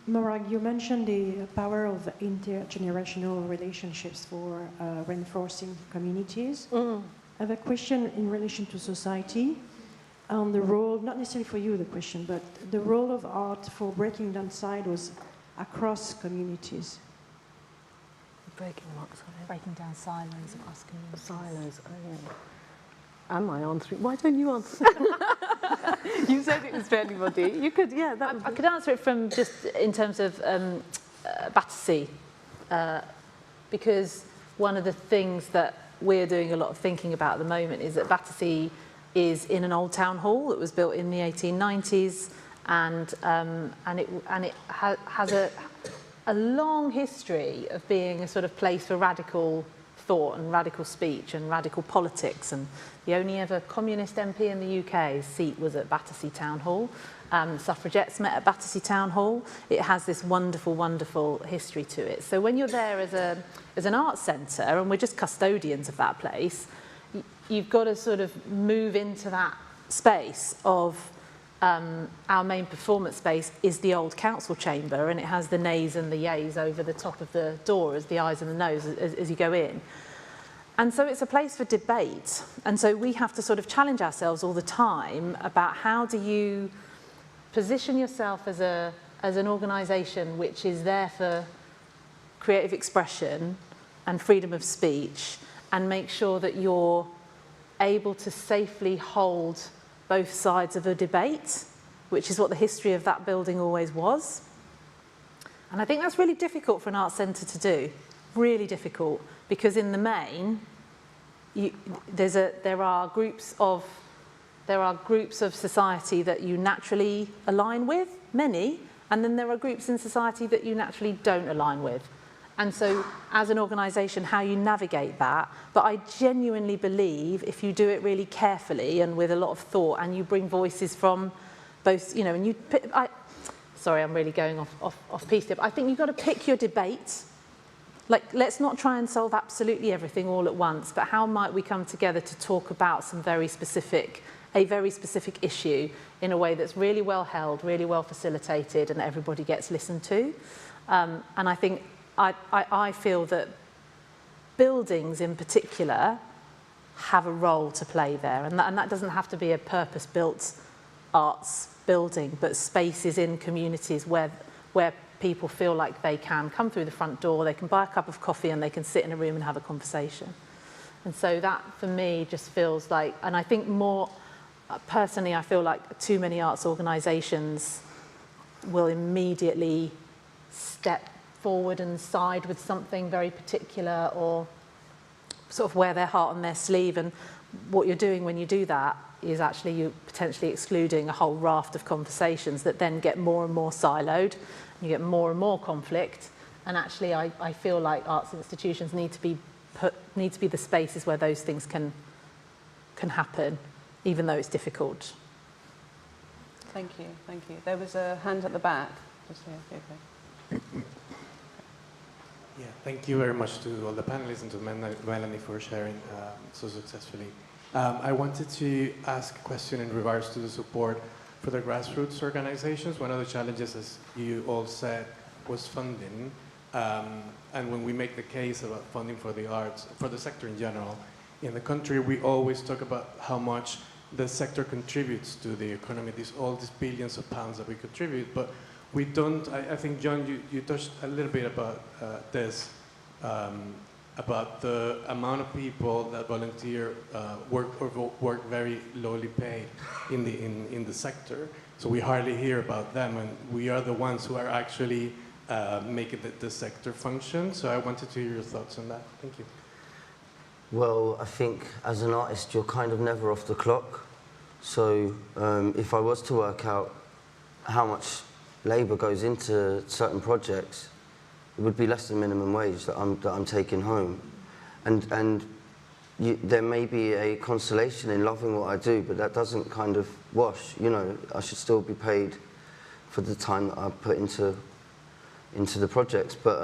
Morag, you mentioned the power of intergenerational relationships for reinforcing communities. I have a question in relation to society, on the role, not necessarily for you the question, but the role of art for breaking down silos across communities. Breaking down silos across communities. Silos, oh yeah. Am I answering? Why don't you answer? You said it was for anybody. You could, yeah. I could answer it from just in terms of Battersea, because one of the things that we're doing a lot of thinking about at the moment is that Battersea is in an old town hall that was built in the 1890s, and it has a long history of being a sort of place for radical thought and radical speech and radical politics, and the only ever communist MP in the UK's seat was at Battersea Town Hall. Suffragettes met at Battersea Town Hall. It has this wonderful, wonderful history to it. So when you're there as an arts centre, and we're just custodians of that place, you've got to sort of move into that space of our main performance space is the old council chamber, and it has the nays and the yays over the top of the door as the eyes and the nose as you go in. And so it's a place for debate. And so we have to sort of challenge ourselves all the time about how do you position yourself as an organisation which is there for creative expression and freedom of speech, and make sure that you're able to safely hold both sides of a debate, which is what the history of that building always was. And I think that's really difficult for an arts centre to do, really difficult, because in the main, there are groups of society that you naturally align with, many, and then there are groups in society that you naturally don't align with. And so as an organisation, how you navigate that, but I genuinely believe if you do it really carefully and with a lot of thought, and you bring voices from both, you know, and sorry, I'm really going off piece here, but I think you've got to pick your debate. Like, let's not try and solve absolutely everything all at once, but how might we come together to talk about a very specific issue in a way that's really well held, really well facilitated, and everybody gets listened to. And I think I feel that buildings in particular have a role to play there, and that doesn't have to be a purpose-built arts building, but spaces in communities where people feel like they can come through the front door, they can buy a cup of coffee, and they can sit in a room and have a conversation. And so that, for me, just feels like, and I think more, personally, I feel like too many arts organisations will immediately step forward and side with something very particular, or sort of wear their heart on their sleeve. And what you're doing when you do that is actually you're potentially excluding a whole raft of conversations that then get more and more siloed. You get more and more conflict. And actually, I feel like arts institutions need to be the spaces where those things can happen, even though it's difficult. Thank you, thank you. There was a hand at the back. Just here, okay. Yeah, thank you very much to all the panelists and to Melanie for sharing so successfully. I wanted to ask a question in regards to the support for the grassroots organizations. One of the challenges, as you all said, was funding. And when we make the case about funding for the arts, for the sector in general, in the country, we always talk about how much the sector contributes to the economy, all these billions of pounds that we contribute, but we don't, I think, John, you touched a little bit about this, about the amount of people that volunteer work very lowly paid in the sector. So we hardly hear about them, and we are the ones who are actually making the sector function. So I wanted to hear your thoughts on that. Thank you. Well, I think as an artist, you're kind of never off the clock. So if I was to work out how much labour goes into certain projects, it would be less than minimum wage that I'm taking home. And there may be a consolation in loving what I do, but that doesn't kind of wash. You know, I should still be paid for the time that I put into the projects. But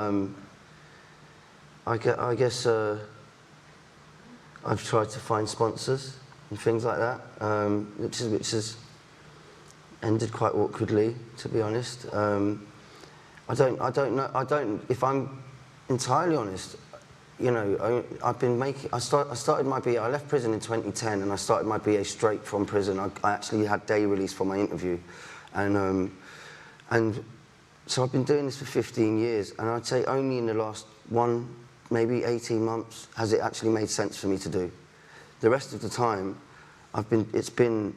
I guess I've tried to find sponsors and things like that, which has ended quite awkwardly, to be honest. I don't know. If I'm entirely honest, you know, I left prison in 2010, and I started my BA straight from prison. I actually had day release for my interview, and so I've been doing this for 15 years, and I'd say only in the last maybe 18 months has it actually made sense for me to do. The rest of the time, it's been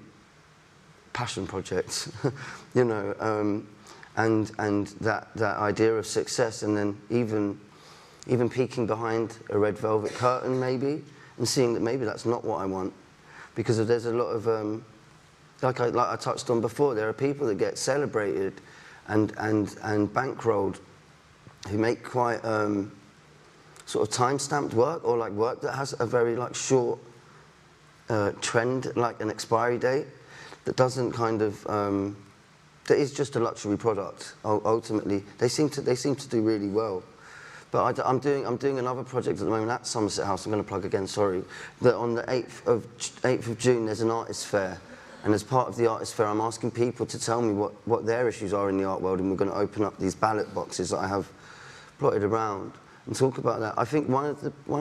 passion projects, you know, and that idea of success, and then even peeking behind a red velvet curtain maybe, and seeing that maybe that's not what I want, because there's a lot of like I touched on before, there are people that get celebrated and bankrolled who make quite sort of time-stamped work, or like work that has a very like short trend, like an expiry date, that doesn't kind of that is just a luxury product. Ultimately, they seem to do really well. But I'm doing another project at the moment at Somerset House. I'm going to plug again. Sorry. That on the 8th of June there's an artist fair, and as part of the artist fair, I'm asking people to tell me what their issues are in the art world, and we're going to open up these ballot boxes that I have plotted around and talk about that. I think one of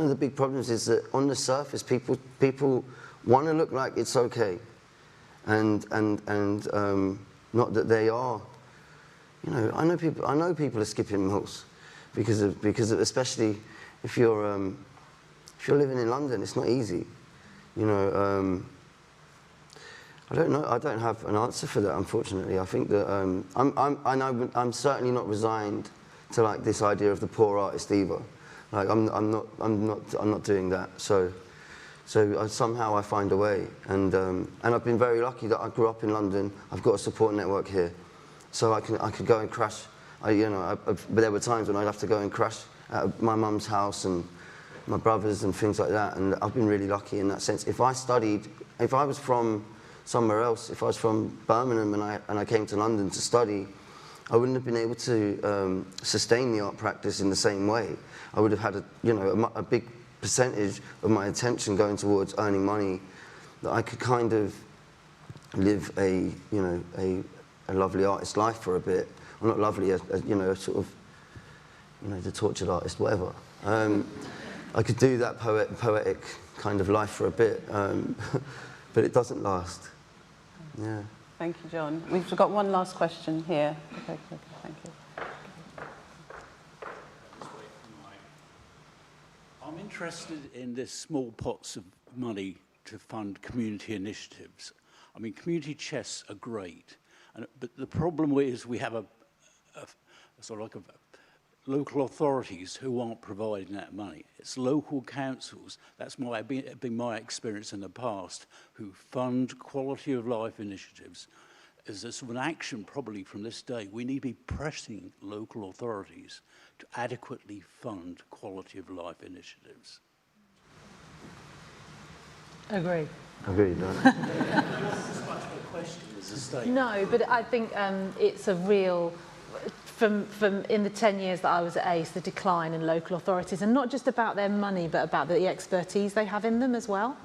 the big problems is that on the surface, people want to look like it's okay, and not that they are. You know, I know people are skipping meals because of especially if you're living in London, it's not easy. You know, I don't know. I don't have an answer for that, unfortunately. I think that I'm certainly not resigned to like this idea of the poor artist either. Like I'm not doing that. So somehow I find a way, and I've been very lucky that I grew up in London. I've got a support network here, so I could go and crash. But there were times when I'd have to go and crash at my mum's house and my brothers and things like that. And I've been really lucky in that sense. If I was from somewhere else, if I was from Birmingham and I came to London to study, I wouldn't have been able to sustain the art practice in the same way. I would have had a big percentage of my attention going towards earning money, that I could kind of live a lovely artist life for a bit. Well, not lovely, sort of, the tortured artist, whatever. I could do that poetic kind of life for a bit, but it doesn't last. Yeah. Thank you, John. We've got one last question here. Okay, thank you. I'm interested in the small pots of money to fund community initiatives. I mean, community chests are great, but the problem is we have a sort of like local authorities who aren't providing that money. It's local councils, that's been my experience in the past, who fund quality of life initiatives. As a sort of an action probably from this day, we need to be pressing local authorities to adequately fund quality of life initiatives. Agree. Agreed, don't It's as much of a question as a statement. No, but I think it's a real, from in the 10 years that I was at ACE, the decline in local authorities, and not just about their money, but about the expertise they have in them as well.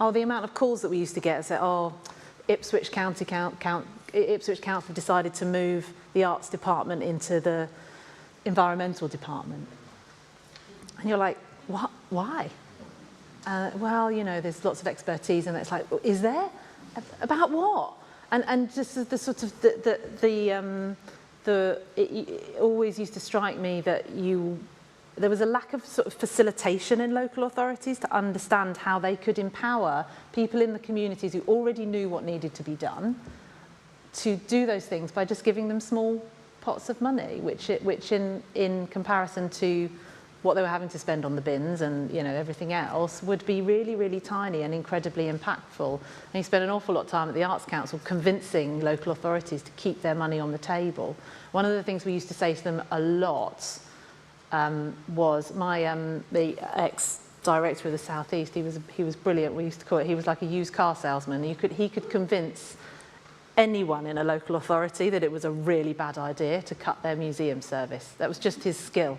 oh, the amount of calls that we used to get say, oh, Ipswich Ipswich Council decided to move the arts department into the environmental department. And you're like, what? Why? Well, you know, there's lots of expertise, and it's like, is there? About what? And just the sort of it always used to strike me that there was a lack of sort of facilitation in local authorities to understand how they could empower people in the communities who already knew what needed to be done to do those things by just giving them small pots of money, which in comparison to what they were having to spend on the bins and, you know, everything else would be really, really tiny and incredibly impactful. And you spend an awful lot of time at the Arts Council convincing local authorities to keep their money on the table. One of the things we used to say to them a lot was the ex-director of the South East, he was brilliant. We used to call it, he was like a used car salesman. He could convince anyone in a local authority that it was a really bad idea to cut their museum service. That was just his skill.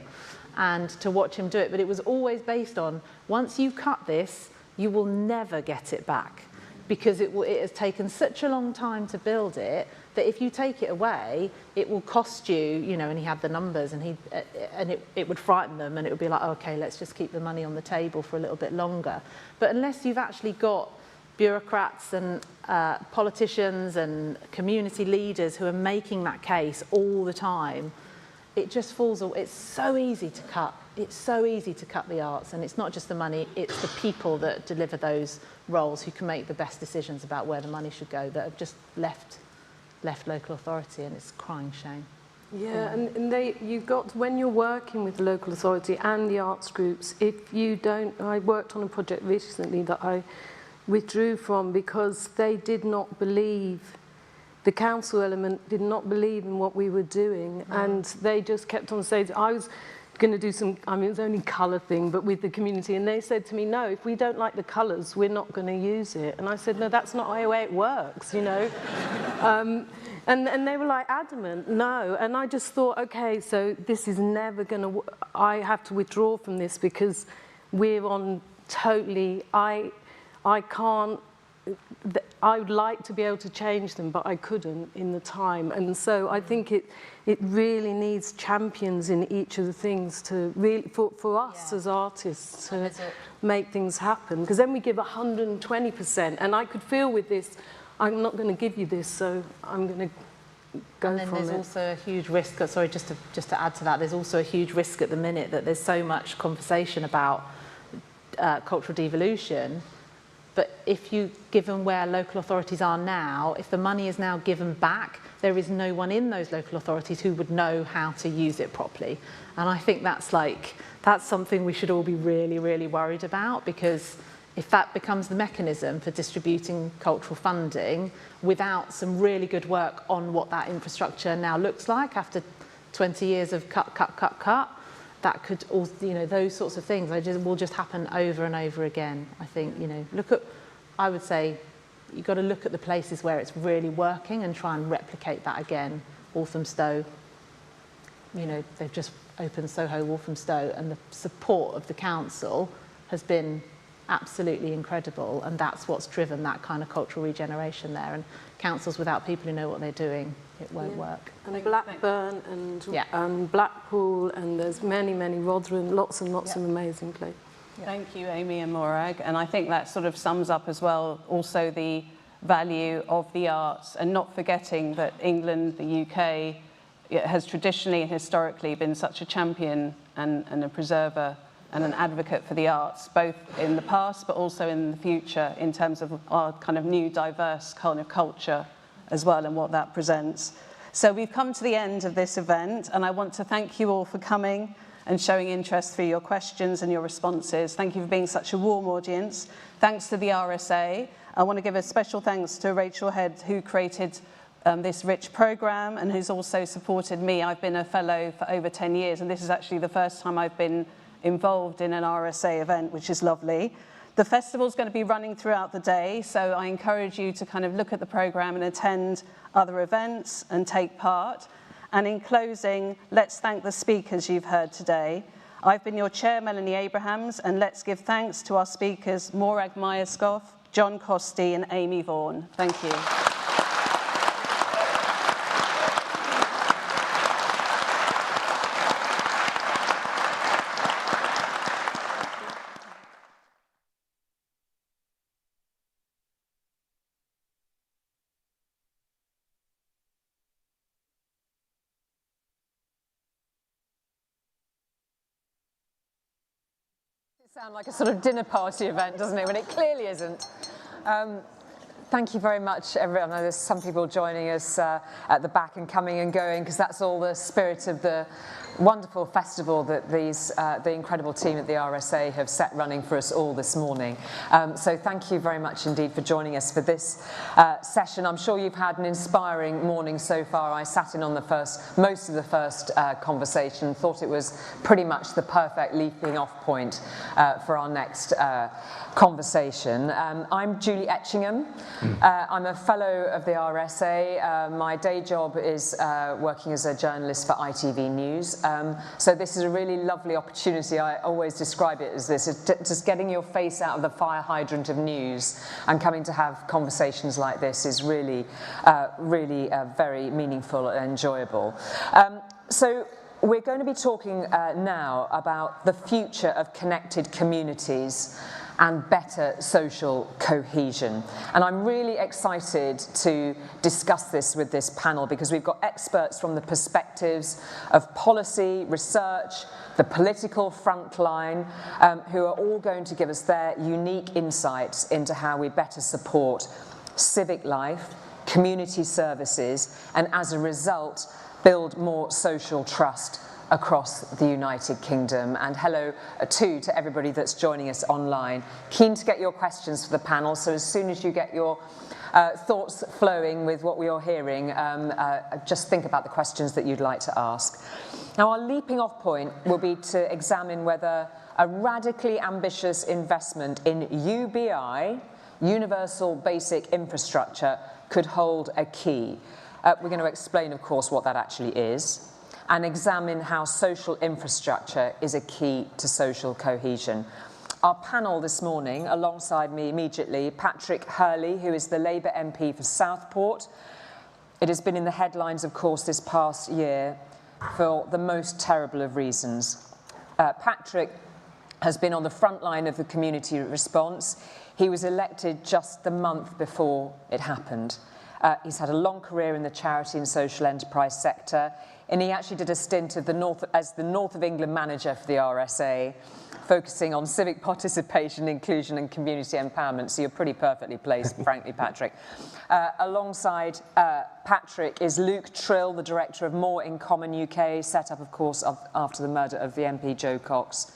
And to watch him do it, but it was always based on, once you cut this, you will never get it back, because it has taken such a long time to build it that if you take it away, it will cost you, you know, and he had the numbers, and it would frighten them, and it would be like, oh, okay, let's just keep the money on the table for a little bit longer. But unless you've actually got bureaucrats and politicians and community leaders who are making that case all the time, it just falls away. It's so easy to cut. It's so easy to cut the arts, and it's not just the money, it's the people that deliver those roles who can make the best decisions about where the money should go that have just left local authority, and it's a crying shame. Yeah, and you've got, when you're working with the local authority and the arts groups, if you don't, I worked on a project recently that I withdrew from because they did not believe, the council element did not believe in what we were doing, and they just kept on saying, I was going to do some, I mean, it was only colour thing, but with the community, and they said to me, no, if we don't like the colours, we're not going to use it. And I said, no, that's not the way it works, you know. And they were like adamant, no. And I just thought, okay, so this is never going to, I have to withdraw from this because we're on totally, I can't, I would like to be able to change them, but I couldn't in the time. And so I think it really needs champions in each of the things to really, for us as artists to make things happen. Because then we give 120%. And I could feel with this, I'm not going to give you this, so I'm going to go from it. And then there's also a huge risk, sorry, just to add to that, there's also a huge risk at the minute that there's so much conversation about cultural devolution. But if you, given where local authorities are now, if the money is now given back, there is no one in those local authorities who would know how to use it properly. And I think that's something we should all be really, really worried about, because if that becomes the mechanism for distributing cultural funding without some really good work on what that infrastructure now looks like after 20 years of cut, that could all, you know, those sorts of things will just happen over and over again. I think, you know, I would say you've got to look at the places where it's really working and try and replicate that again. Walthamstow, you know, they've just opened Soho Walthamstow, and the support of the council has been absolutely incredible, and that's what's driven that kind of cultural regeneration there. And councils without people who know what they're doing, it won't work. And Blackburn and Blackpool, and there's many, Rotherham, lots and lots of amazing places. Thank you, Amy and Morag. And I think that sort of sums up as well also the value of the arts, and not forgetting that England, the UK, has traditionally and historically been such a champion and a preserver and an advocate for the arts, both in the past but also in the future, in terms of our kind of new diverse kind of culture as well, and what that presents. So we've come to the end of this event, and I want to thank you all for coming and showing interest through your questions and your responses. Thank you for being such a warm audience. Thanks to the RSA. I want to give a special thanks to Rachel Head, who created this rich programme and who's also supported me. I've been a fellow for over 10 years, and this is actually the first time I've been involved in an RSA event, which is lovely. The festival's going to be running throughout the day, so I encourage you to kind of look at the programme and attend other events and take part. And in closing, let's thank the speakers you've heard today. I've been your chair, Melanie Abrahams, and let's give thanks to our speakers, Morag Myerscough, John Costi and Amy Vaughan. Thank you. Sound like a sort of dinner party event, doesn't it, when it clearly isn't. Thank you very much, everyone. I know there's some people joining us at the back and coming and going, because that's all the spirit of the wonderful festival that the incredible team at the RSA have set running for us all this morning. So thank you very much indeed for joining us for this session. I'm sure you've had an inspiring morning so far. I sat in on most of the first conversation, thought it was pretty much the perfect leaping off point for our next conversation. I'm Julie Etchingham. I'm a fellow of the RSA. My day job is working as a journalist for ITV News. So this is a really lovely opportunity. I always describe it as this, just getting your face out of the fire hydrant of news and coming to have conversations like this is really, very meaningful and enjoyable. So we're going to be talking now about the future of connected communities and better social cohesion. And I'm really excited to discuss this with this panel because we've got experts from the perspectives of policy, research, the political frontline, who are all going to give us their unique insights into how we better support civic life, community services, and as a result, build more social trust across the United Kingdom. And hello too to everybody that's joining us online. Keen to get your questions for the panel, so as soon as you get your thoughts flowing with what we are hearing, just think about the questions that you'd like to ask. Now, our leaping off point will be to examine whether a radically ambitious investment in UBI, Universal Basic Infrastructure, could hold a key. We're going to explain, of course, what that actually is, and examine how social infrastructure is a key to social cohesion. Our panel this morning, alongside me immediately, Patrick Hurley, who is the Labour MP for Southport. It has been in the headlines, of course, this past year for the most terrible of reasons. Patrick has been on the front line of the community response. He was elected just the month before it happened. He's had a long career in the charity and social enterprise sector, and he actually did a stint as the North of England manager for the RSA, focusing on civic participation, inclusion and community empowerment. So you're pretty perfectly placed, frankly, Patrick. Alongside Patrick is Luke Tryl, the director of More in Common UK, set up, of course, after the murder of the MP Jo Cox.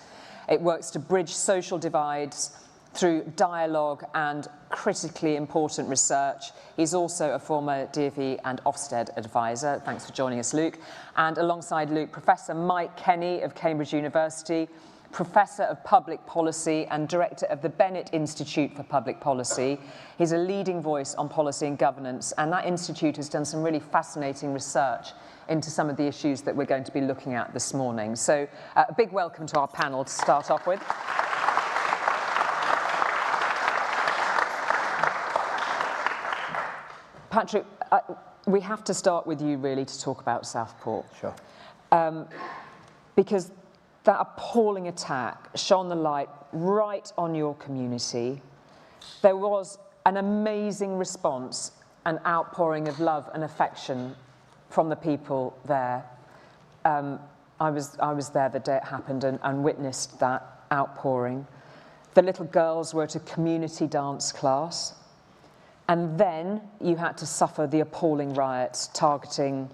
It works to bridge social divides through dialogue and critically important research. He's also a former DfE and Ofsted advisor. Thanks for joining us, Luke. And alongside Luke, Professor Mike Kenny of Cambridge University, Professor of Public Policy and Director of the Bennett Institute for Public Policy. He's a leading voice on policy and governance, and that institute has done some really fascinating research into some of the issues that we're going to be looking at this morning. So a big welcome to our panel to start off with. Patrick, we have to start with you really to talk about Southport. Sure. Because that appalling attack shone the light right on your community. There was an amazing response, an outpouring of love and affection from the people there. I was there the day it happened and witnessed that outpouring. The little girls were at a community dance class. And then you had to suffer the appalling riots targeting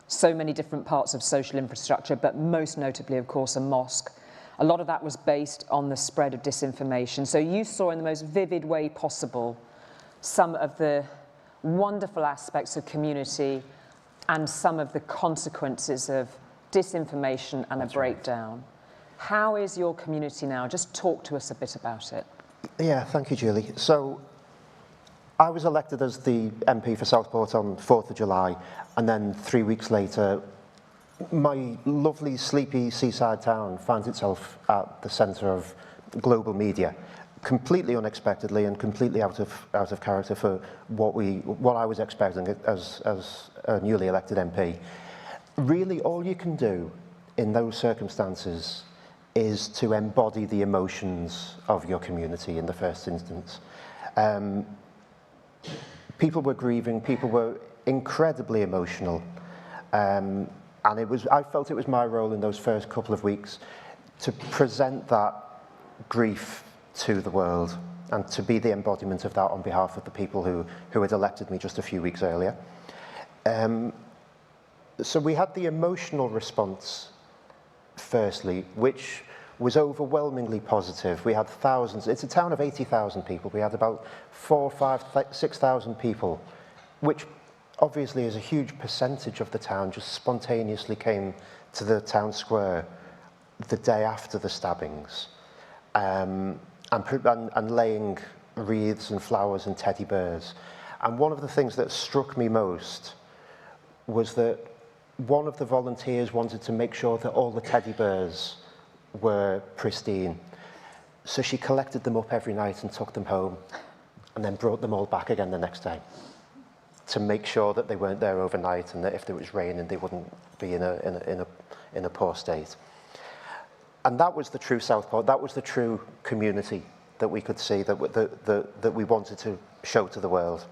so many different parts of social infrastructure, but most notably, of course, a mosque. A lot of that was based on the spread of disinformation. So you saw in the most vivid way possible some of the wonderful aspects of community and some of the consequences of disinformation and a breakdown. How is your community now? Just talk to us a bit about it. Yeah, thank you, Julie. So I was elected as the MP for Southport on 4th of July, and then 3 weeks later, my lovely, sleepy seaside town finds itself at the centre of global media completely unexpectedly and completely out of character for what I was expecting as a newly elected MP. Really, all you can do in those circumstances is to embody the emotions of your community in the first instance. People were grieving, people were incredibly emotional, and I felt it was my role in those first couple of weeks to present that grief to the world and to be the embodiment of that on behalf of the people who had elected me just a few weeks earlier. So we had the emotional response firstly, which was overwhelmingly positive. We had thousands. It's a town of 80,000 people. We had about 4,000, 5,000, 6,000 people, which obviously is a huge percentage of the town, just spontaneously came to the town square the day after the stabbings, and laying wreaths and flowers and teddy bears. And one of the things that struck me most was that one of the volunteers wanted to make sure that all the teddy bears were pristine. So she collected them up every night and took them home and then brought them all back again the next day to make sure that they weren't there overnight and that if there was rain they wouldn't be in a poor state. And that was the true Southport, that was the true community that we could see, that we wanted to show to the world.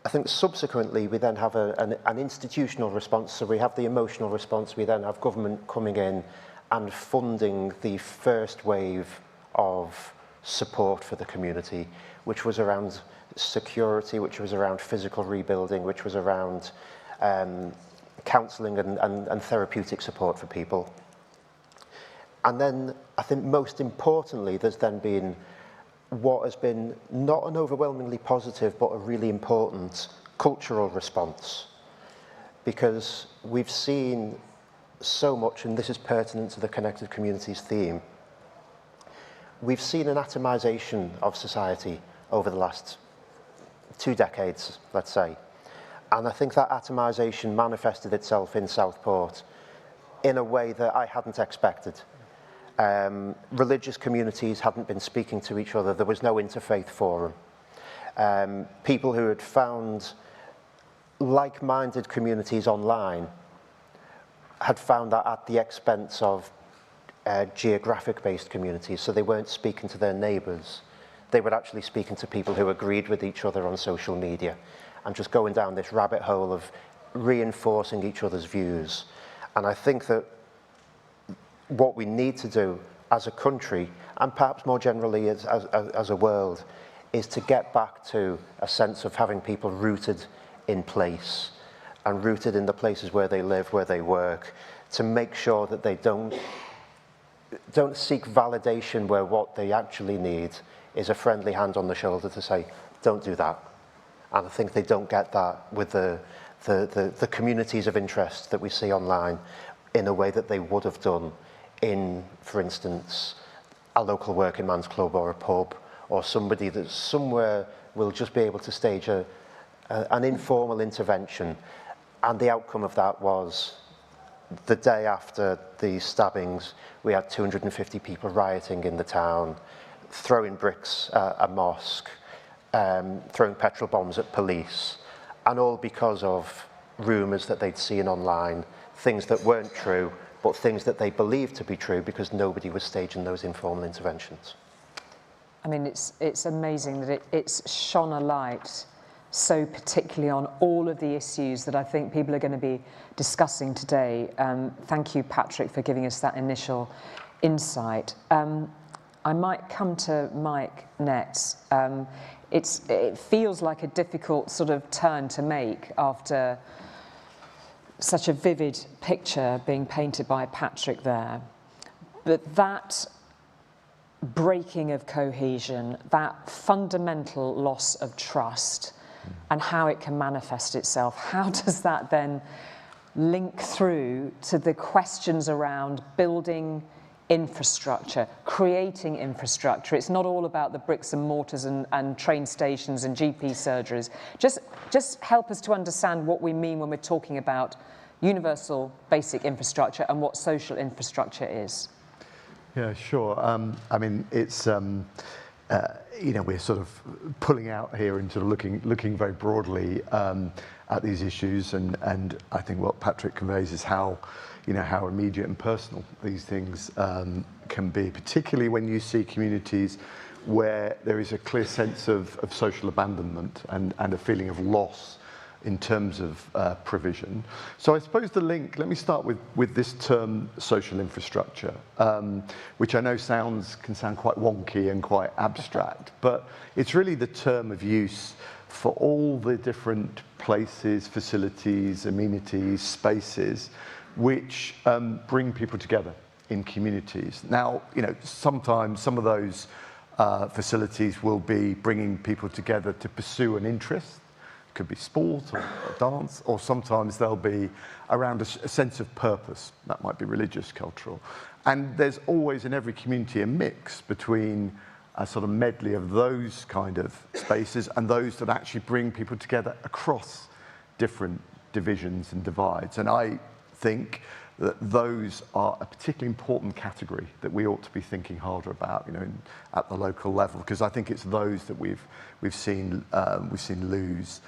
I think subsequently we then have an institutional response, so we have the emotional response, we then have government coming in and funding the first wave of support for the community, which was around security, which was around physical rebuilding, which was around counselling and therapeutic support for people. And then I think most importantly, there's then been what has been not an overwhelmingly positive, but a really important cultural response. Because we've seen so much, and this is pertinent to the Connected Communities theme, we've seen an atomization of society over the last 2 decades, let's say. And I think that atomization manifested itself in Southport in a way that I hadn't expected. Religious communities hadn't been speaking to each other. There was no interfaith forum. People who had found like-minded communities online had found that at the expense of geographic-based communities, so they weren't speaking to their neighbours. They were actually speaking to people who agreed with each other on social media and just going down this rabbit hole of reinforcing each other's views. And I think that what we need to do as a country, and perhaps more generally as a world, is to get back to a sense of having people rooted in place and rooted in the places where they live, where they work, to make sure that they don't seek validation where what they actually need is a friendly hand on the shoulder to say, don't do that. And I think they don't get that with the communities of interest that we see online in a way that they would have done in, for instance, a local working man's club or a pub, or somebody that somewhere will just be able to stage an informal intervention. And the outcome of that was the day after the stabbings, we had 250 people rioting in the town, throwing bricks at a mosque, throwing petrol bombs at police, and all because of rumours that they'd seen online, things that weren't true, but things that they believed to be true because nobody was staging those informal interventions. I mean, it's amazing that it's shone a light so particularly on all of the issues that I think people are going to be discussing today. Thank you, Patrick, for giving us that initial insight. I might come to Mike next. It feels like a difficult sort of turn to make after such a vivid picture being painted by Patrick there. But that breaking of cohesion, that fundamental loss of trust, and how it can manifest itself, how does that then link through to the questions around building infrastructure, creating infrastructure? It's not all about the bricks and mortars and train stations and GP surgeries. Just help us to understand what we mean when we're talking about universal basic infrastructure and what social infrastructure is. Yeah, sure. I mean, it's we're sort of pulling out here and sort of looking very broadly at these issues, and I think what Patrick conveys is how immediate and personal these things can be, particularly when you see communities where there is a clear sense of social abandonment and a feeling of loss in terms of provision. So I suppose the link, let me start with this term social infrastructure, which I know can sound quite wonky and quite abstract, but it's really the term of use for all the different places, facilities, amenities, spaces, which bring people together in communities. Now, sometimes some of those facilities will be bringing people together to pursue an interest. Could be sport or dance, or sometimes they'll be around a sense of purpose. That might be religious, cultural. And there's always in every community a mix between a sort of medley of those kind of spaces and those that actually bring people together across different divisions and divides. And I think that those are a particularly important category that we ought to be thinking harder about, at the local level, because I think it's those that we've seen lose.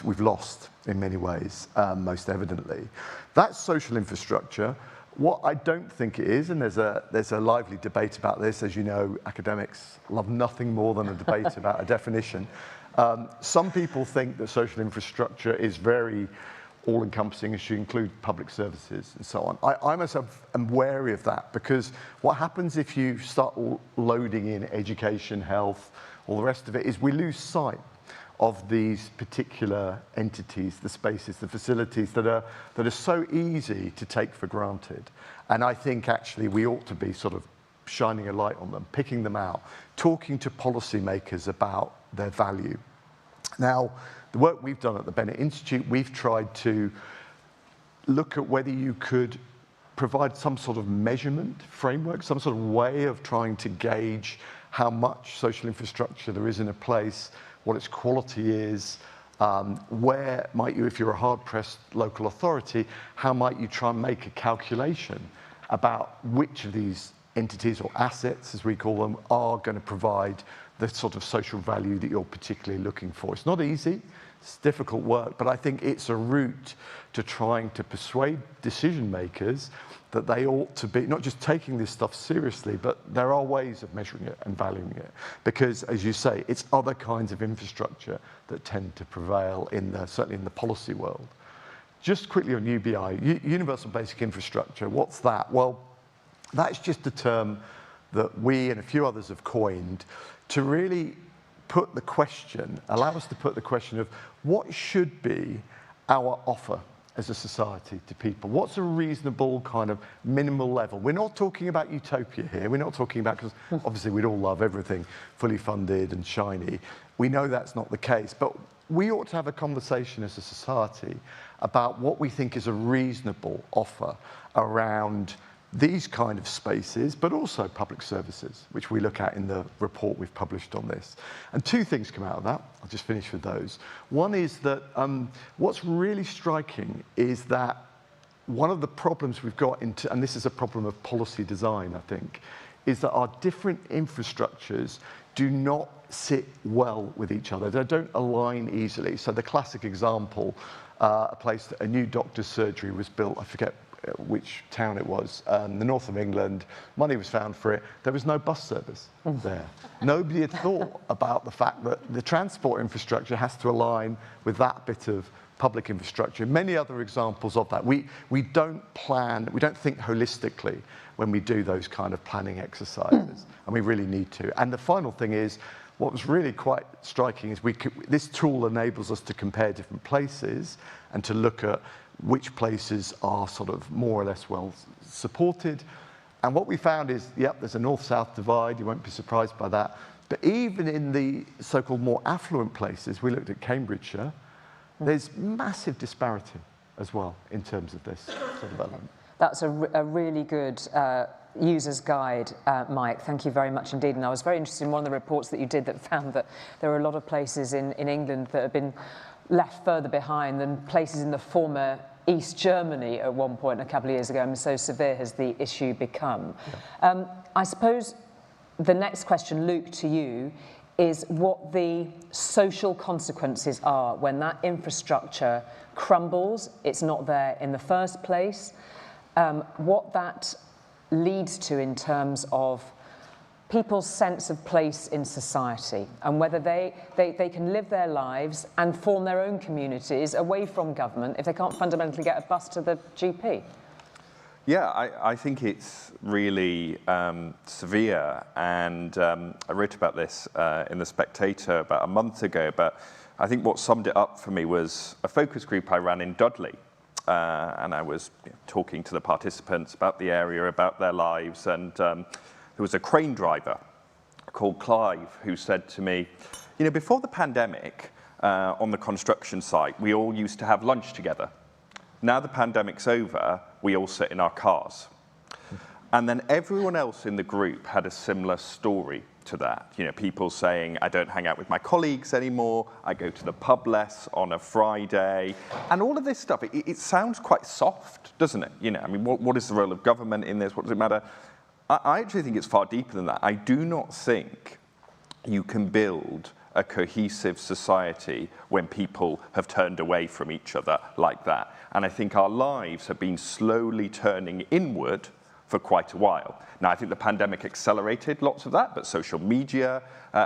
We've lost in many ways, most evidently. That's social infrastructure. What I don't think it is, and there's a lively debate about this, as you know, academics love nothing more than a debate about a definition. Some people think that social infrastructure is very all-encompassing and should include public services and so on. I myself am wary of that, because what happens if you start loading in education, health, all the rest of it, is we lose sight of these particular entities, the spaces, the facilities that are so easy to take for granted. And I think actually we ought to be sort of shining a light on them, picking them out, talking to policymakers about their value. Now, the work we've done at the Bennett Institute, we've tried to look at whether you could provide some sort of measurement framework, some sort of way of trying to gauge how much social infrastructure there is in a place, what its quality is, where might you, if you're a hard-pressed local authority, how might you try and make a calculation about which of these entities or assets, as we call them, are going to provide the sort of social value that you're particularly looking for. It's not easy, it's difficult work, but I think it's a route to trying to persuade decision makers that they ought to be not just taking this stuff seriously, but there are ways of measuring it and valuing it. Because, as you say, it's other kinds of infrastructure that tend to prevail certainly in the policy world. Just quickly on UBI, Universal Basic Infrastructure, what's that? Well, that's just a term that we and a few others have coined to really allow us to put the question of what should be our offer as a society to people. What's a reasonable kind of minimal level? We're not talking about utopia here. We're not talking about, because obviously we'd all love everything fully funded and shiny. We know that's not the case, but we ought to have a conversation as a society about what we think is a reasonable offer around these kind of spaces, but also public services, which we look at in the report we've published on this. And two things come out of that. I'll just finish with those. One is that what's really striking is that one of the problems we've got, and this is a problem of policy design, I think, is that our different infrastructures do not sit well with each other. They don't align easily. So the classic example, a new doctor's surgery was built, I forget which town it was, the north of England. Money was found for it. There was no bus service there. Nobody had thought about the fact that the transport infrastructure has to align with that bit of public infrastructure. Many other examples of that. We don't think holistically when we do those kind of planning exercises, and we really need to. And the final thing is, what was really quite striking is this tool enables us to compare different places and to look at which places are sort of more or less well supported. And what we found is, there's a north-south divide, you won't be surprised by that. But even in the so-called more affluent places, we looked at Cambridgeshire, there's massive disparity as well in terms of this sort of element. That's a really good user's guide, Mike. Thank you very much indeed. And I was very interested in one of the reports that you did that found that there are a lot of places in England that have been left further behind than places in the former East Germany at one point a couple of years ago. And so severe has the issue become. I suppose the next question, Luke, to you, is what the social consequences are when that infrastructure crumbles, it's not there in the first place, what that leads to in terms of people's sense of place in society and whether they can live their lives and form their own communities away from government if they can't fundamentally get a bus to the GP. Yeah, I think it's really severe, and I wrote about this in The Spectator about a month ago, but I think what summed it up for me was a focus group I ran in Dudley, and I was talking to the participants about the area, about their lives, and there was a crane driver called Clive who said to me, you know, before the pandemic, on the construction site, we all used to have lunch together. Now the pandemic's over, we all sit in our cars. And then everyone else in the group had a similar story to that. You know, people saying, I don't hang out with my colleagues anymore, I go to the pub less on a Friday, and all of this stuff, it sounds quite soft, doesn't it? You know, I mean, what is the role of government in this? What does it matter? I actually think it's far deeper than that. I do not think you can build a cohesive society when people have turned away from each other like that. And I think our lives have been slowly turning inward for quite a while. Now, I think the pandemic accelerated lots of that, but social media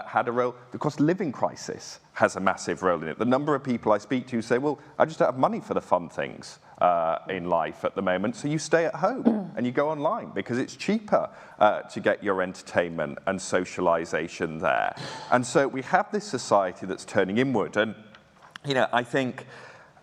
had a role. The cost of living crisis has a massive role in it. The number of people I speak to say, well, I just don't have money for the fun things in life at the moment, so you stay at home and you go online because it's cheaper to get your entertainment and socialization there. And so we have this society that's turning inward. And, you know, I think,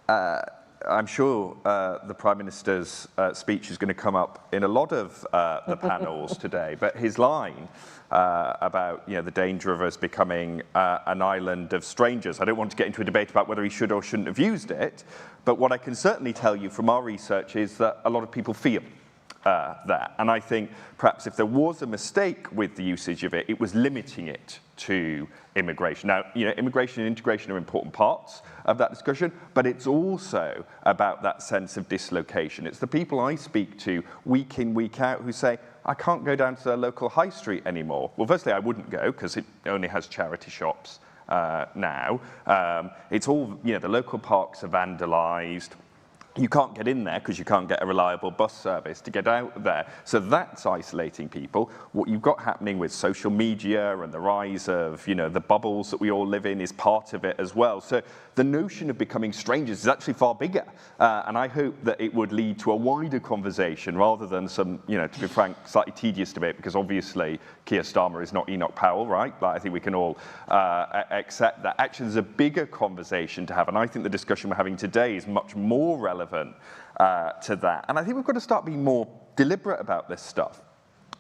I'm sure the Prime Minister's speech is going to come up in a lot of the panels today, but his line about, you know, the danger of us becoming an island of strangers. I don't want to get into a debate about whether he should or shouldn't have used it, but what I can certainly tell you from our research is that a lot of people feel that. And I think perhaps if there was a mistake with the usage of it, it was limiting it to immigration. Now, you know, immigration and integration are important parts of that discussion, but it's also about that sense of dislocation. It's the people I speak to week in, week out who say, I can't go down to the local high street anymore. Well, firstly, I wouldn't go because it only has charity shops now. It's all, you know, the local parks are vandalized. You can't get in there because you can't get a reliable bus service to get out there. So that's isolating people. What you've got happening with social media and the rise of, you know, the bubbles that we all live in is part of it as well. So the notion of becoming strangers is actually far bigger. And I hope that it would lead to a wider conversation rather than some, you know, to be frank, slightly tedious debate, because obviously Keir Starmer is not Enoch Powell, right? Like, I think we can all accept that. Actually, there's a bigger conversation to have. And I think the discussion we're having today is much more relevant to that. And I think we've got to start being more deliberate about this stuff,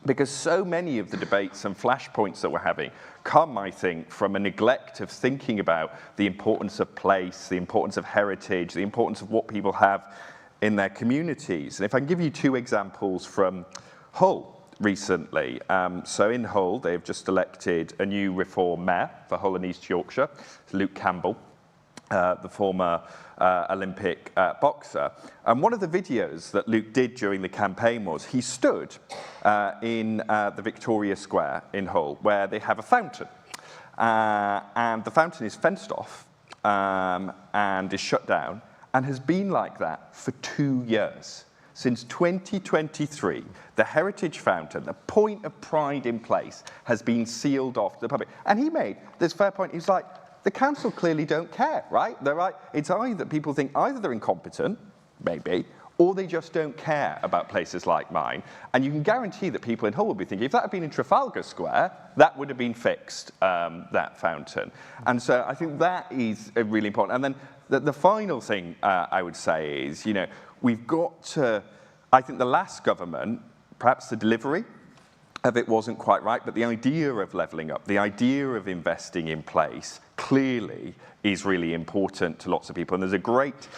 because so many of the debates and flashpoints that we're having come, I think, from a neglect of thinking about the importance of place, the importance of heritage, the importance of what people have in their communities. And if I can give you two examples from Hull recently. So in Hull, they've just elected a new Reform mayor for Hull and East Yorkshire, Luke Campbell, the former Olympic boxer. And one of the videos that Luke did during the campaign was he stood in the Victoria Square in Hull, where they have a fountain. And the fountain is fenced off and is shut down, and has been like that for 2 years. Since 2023, the Heritage Fountain, the point of pride in place, has been sealed off to the public. And he made this fair point. He's like, the council clearly don't care, right? They're right. It's either people think either they're incompetent, maybe, or they just don't care about places like mine. And you can guarantee that people in Hull will be thinking, if that had been in Trafalgar Square, that would have been fixed, that fountain. And so I think that is really important. And then the final thing I would say is, you know, we've got to, I think the last government, perhaps the delivery of it wasn't quite right, but the idea of levelling up, the idea of investing in place clearly is really important to lots of people. And there's a great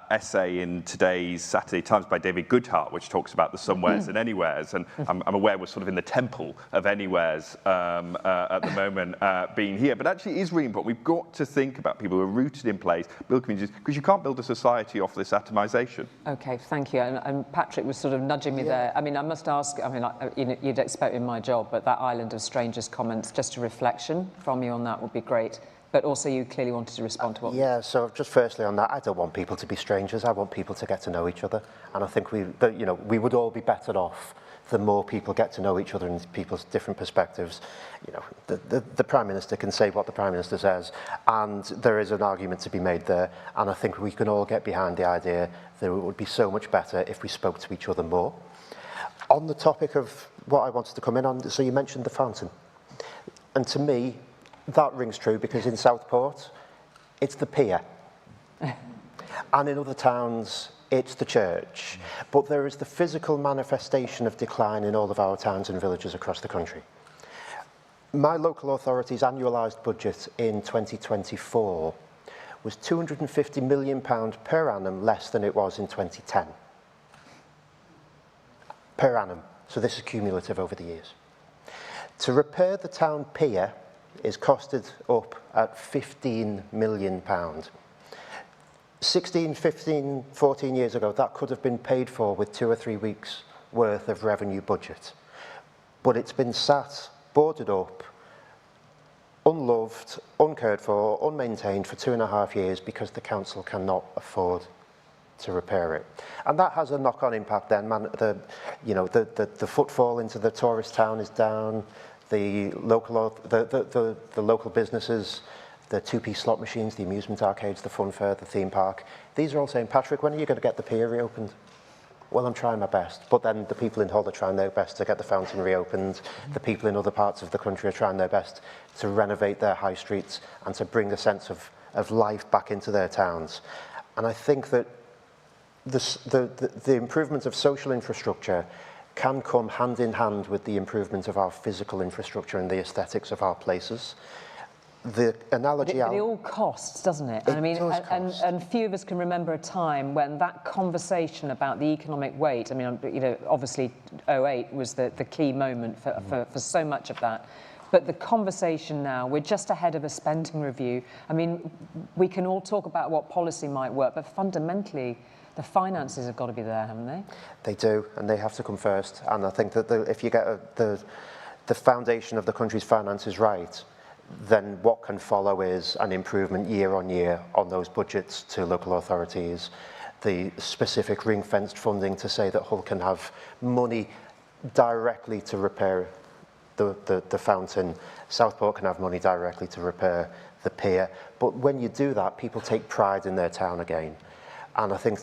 essay in today's Saturday Times by David Goodhart, which talks about the somewheres and anywheres. And I'm aware we're sort of in the temple of anywheres at the moment being here. But actually it is really important. We've got to think about people who are rooted in place, build communities, because you can't build a society off this atomization. Okay, thank you. And Patrick was sort of nudging me there. I mean, I must ask, I mean, you'd expect in my job, but that island of strangers comments, just a reflection from you on that would be great. But also you clearly wanted to respond to what... Yeah, so just firstly on that, I don't want people to be strangers. I want people to get to know each other. And I think we would all be better off the more people get to know each other and people's different perspectives. You know, the Prime Minister can say what the Prime Minister says, and there is an argument to be made there. And I think we can all get behind the idea that it would be so much better if we spoke to each other more. On the topic of what I wanted to come in on, so you mentioned the fountain. And to me, that rings true because in Southport, it's the pier. And in other towns, it's the church. But there is the physical manifestation of decline in all of our towns and villages across the country. My local authority's annualised budget in 2024 was £250 million per annum less than it was in 2010. Per annum. So this is cumulative over the years. To repair the town pier is costed up at £15 million. 16, 15, 14 years ago, that could have been paid for with 2 or 3 weeks' worth of revenue budget. But it's been sat, boarded up, unloved, uncared for, unmaintained for 2.5 years because the council cannot afford to repair it. And that has a knock-on impact then. The footfall into the tourist town is down. The local businesses, the two-piece slot machines, the amusement arcades, the fun fair, the theme park, these are all saying, Patrick, when are you going to get the pier reopened? Well, I'm trying my best. But then the people in Hull are trying their best to get the fountain reopened. The people in other parts of the country are trying their best to renovate their high streets and to bring a sense of life back into their towns. And I think that the improvement of social infrastructure can come hand in hand with the improvement of our physical infrastructure and the aesthetics of our places. The analogy... But it all costs, doesn't it? I mean, and few of us can remember a time when that conversation about the economic weight, I mean, you know, obviously 2008 was the key moment for so much of that. But the conversation now, we're just ahead of a spending review. I mean, we can all talk about what policy might work, but fundamentally, the finances have got to be there, haven't they? They do, and they have to come first. And I think that if you get the foundation of the country's finances right, then what can follow is an improvement year on year on those budgets to local authorities, the specific ring-fenced funding to say that Hull can have money directly to repair the fountain, Southport can have money directly to repair the pier. But when you do that, people take pride in their town again. And I think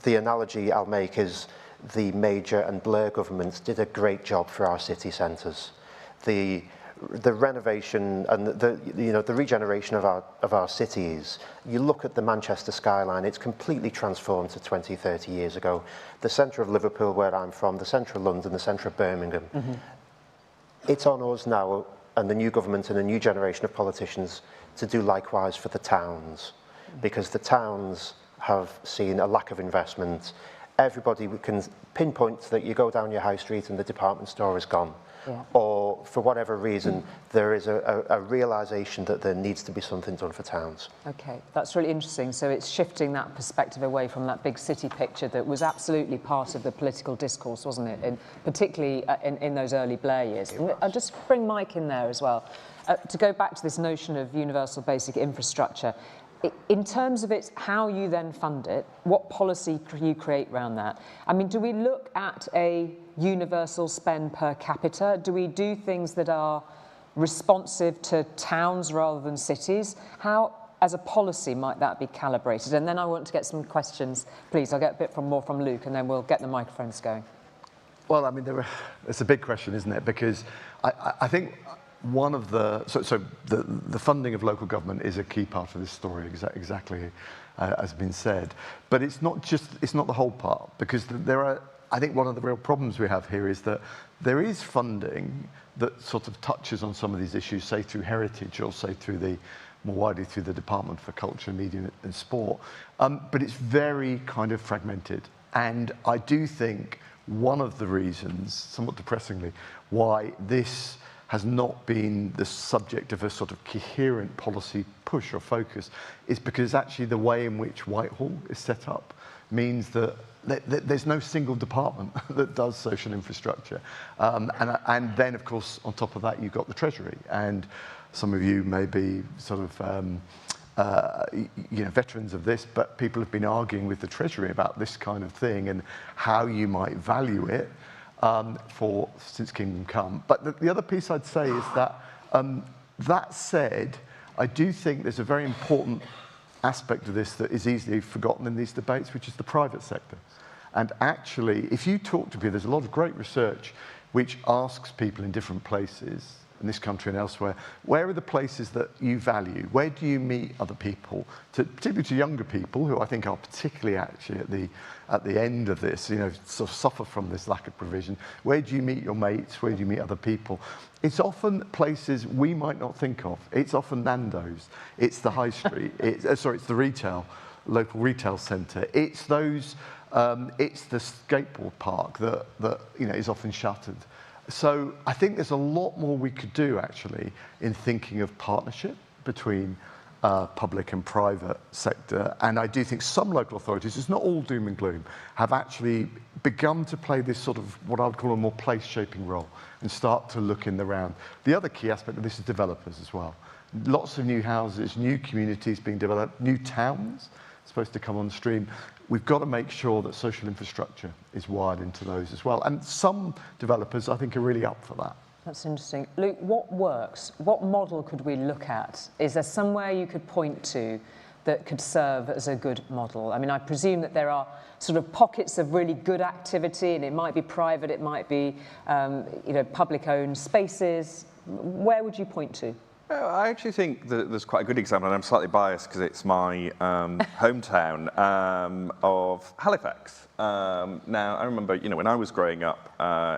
the analogy I'll make is the Major and Blair governments did a great job for our city centres. The renovation and the regeneration of our cities, you look at the Manchester skyline, it's completely transformed to 20, 30 years ago. The centre of Liverpool, where I'm from, the centre of London, the centre of Birmingham. Mm-hmm. It's on us now and the new government and a new generation of politicians to do likewise for the towns, because the towns have seen a lack of investment. Everybody can pinpoint that you go down your high street and the department store is gone. Yeah. Or for whatever reason, there is a realisation that there needs to be something done for towns. Okay, that's really interesting. So it's shifting that perspective away from that big city picture that was absolutely part of the political discourse, wasn't it? And particularly in those early Blair years. I'll just bring Mike in there as well. To go back to this notion of universal basic infrastructure, in terms of how you then fund it, what policy you create around that? I mean, do we look at a universal spend per capita? Do we do things that are responsive to towns rather than cities? How, as a policy, might that be calibrated? And then I want to get some questions, please. I'll get a bit more from Luke, and then we'll get the microphones going. Well, I mean, it's a big question, isn't it? Because I think one of the funding of local government is a key part of this story, exactly as has been said. But it's not the whole part, because there are I think one of the real problems we have here is that there is funding that sort of touches on some of these issues, say through heritage or say through the more widely through the Department for Culture, Media and Sport, but it's very kind of fragmented. And I do think one of the reasons, somewhat depressingly, why this has not been the subject of a sort of coherent policy push or focus is because actually the way in which Whitehall is set up means that there's no single department that does social infrastructure. And then, of course, on top of that, you've got the Treasury. And some of you may be sort of veterans of this, but people have been arguing with the Treasury about this kind of thing and how you might value it since Kingdom Come. But the other piece I'd say is that, that said, I do think there's a very important aspect of this that is easily forgotten in these debates, which is the private sector. And actually, if you talk to people, there's a lot of great research which asks people in different places, in this country and elsewhere, where are the places that you value? Where do you meet other people? Particularly to younger people, who I think are particularly actually at the end of this, sort of suffer from this lack of provision. Where do you meet your mates? Where do you meet other people? It's often places we might not think of. It's often Nando's. It's the high street. It's the local retail centre. It's those. It's the skateboard park that is often shuttered. So I think there's a lot more we could do actually in thinking of partnership between public and private sector. And I do think some local authorities, it's not all doom and gloom, have actually begun to play this sort of what I would call a more place-shaping role and start to look in the round. The other key aspect of this is developers as well. Lots of new houses, new communities being developed, new towns supposed to come on stream. We've got to make sure that social infrastructure is wired into those as well. And some developers, I think, are really up for that. That's interesting. Luke, what works? What model could we look at? Is there somewhere you could point to that could serve as a good model? I mean, I presume that there are sort of pockets of really good activity, and it might be private, it might be public-owned spaces. Where would you point to? I actually think that there's quite a good example, and I'm slightly biased because it's my hometown of Halifax. Now, I remember, when I was growing up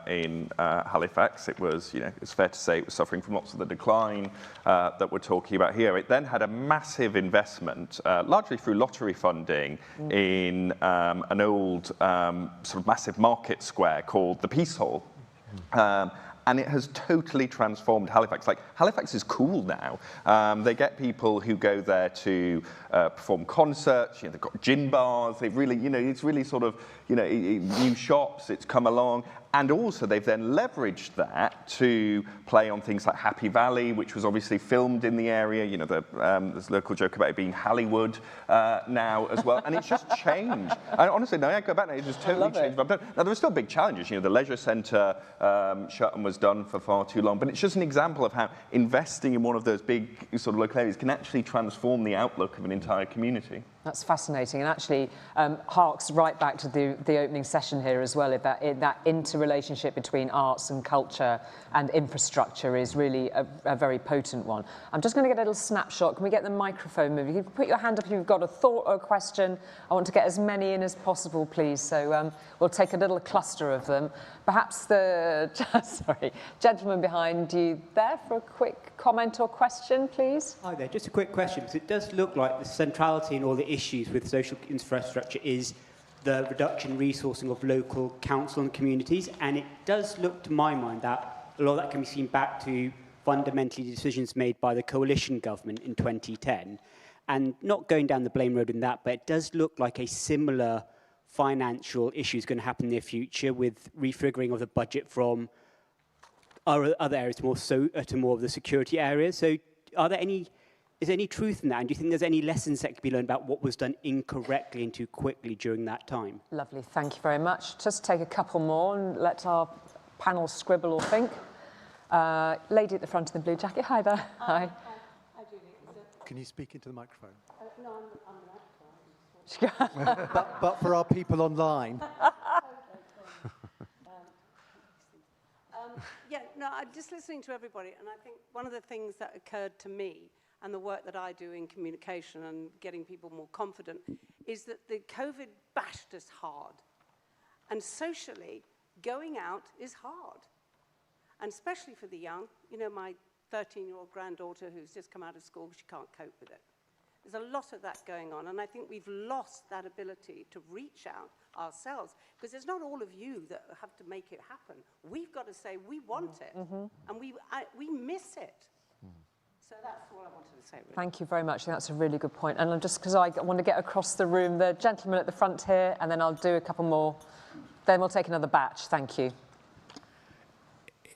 in Halifax, it was fair to say it was suffering from lots of the decline that we're talking about here. It then had a massive investment, largely through lottery funding, in an old sort of massive market square called the Peace Hall. And it has totally transformed Halifax. Like, Halifax is cool now. They get people who go there to perform concerts. They've got gin bars. They've really, it's really sort of, new shops. It's come along. And also, they've then leveraged that to play on things like Happy Valley, which was obviously filmed in the area. There's a local joke about it being Hollywood now as well. And it's just changed. And honestly, I go back now, it's just totally changed. Now, there are still big challenges. The leisure centre shut and was done for far too long. But it's just an example of how investing in one of those big sort of local areas can actually transform the outlook of an entire community. That's fascinating, and actually harks right back to the opening session here as well. That interrelationship between arts and culture and infrastructure is really a very potent one. I'm just going to get a little snapshot. Can we get the microphone moving? You can put your hand up if you've got a thought or a question. I want to get as many in as possible, please. So we'll take a little cluster of them. Perhaps the gentleman behind you there for a quick comment or question, please. Hi there, just a quick question, because it does look like the centrality in all the issues with social infrastructure is the reduction in resourcing of local council and communities, and it does look to my mind that a lot of that can be seen back to fundamentally decisions made by the coalition government in 2010. And not going down the blame road in that, but it does look like a similar financial issue is going to happen in the near future with refiguring of the budget from our other areas to more of the security areas. So is there any truth in that? And do you think there's any lessons that could be learned about what was done incorrectly and too quickly during that time? Lovely, thank you very much. Just take a couple more and let our panel scribble or think. Lady at the front of the blue jacket, hi there. Hi. Hi, Julie. Can you speak into the microphone? No, I'm the microphone. but for our people online. I'm just listening to everybody, and I think one of the things that occurred to me and the work that I do in communication and getting people more confident is that the COVID bashed us hard. And socially, going out is hard. And especially for the young, you know, my 13-year-old granddaughter who's just come out of school, she can't cope with it. There's a lot of that going on, and I think we've lost that ability to reach out ourselves, because it's not all of you that have to make it happen. We've got to say we want it, and we miss it. So that's all I wanted to say. Really. Thank you very much. I think that's a really good point. And just because I want to get across the room, the gentleman at the front here, and then I'll do a couple more. Then we'll take another batch. Thank you.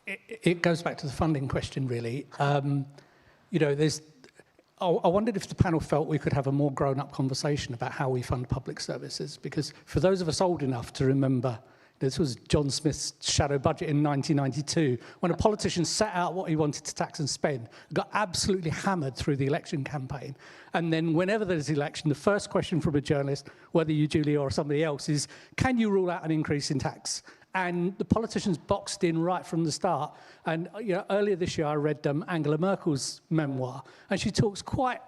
It goes back to the funding question, really. You know, I wondered if the panel felt we could have a more grown-up conversation about how we fund public services, because for those of us old enough to remember, this was John Smith's shadow budget in 1992, when a politician set out what he wanted to tax and spend, got absolutely hammered through the election campaign. And then whenever there's an election, the first question from a journalist, whether you, Julia, or somebody else, is, can you rule out an increase in tax? And the politicians boxed in right from the start. And you know, earlier this year, I read Angela Merkel's memoir, and she talks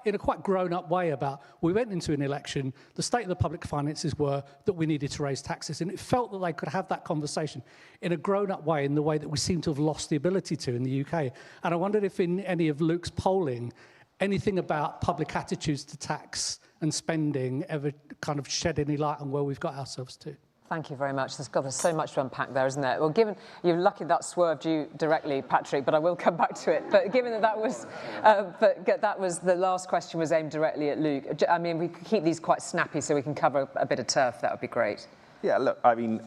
in a quite grown-up way about, we went into an election, the state of the public finances were that we needed to raise taxes, and it felt that they could have that conversation in a grown-up way, in the way that we seem to have lost the ability to in the UK. And I wondered if in any of Luke's polling, anything about public attitudes to tax and spending ever kind of shed any light on where we've got ourselves to. Thank you very much. There's so much to unpack there, isn't there? Well, given you're lucky that swerved you directly, Patrick, but I will come back to it. But given that that was the last question was aimed directly at Luke. I mean, we could keep these quite snappy so we can cover a bit of turf. That would be great. Yeah, look, I mean,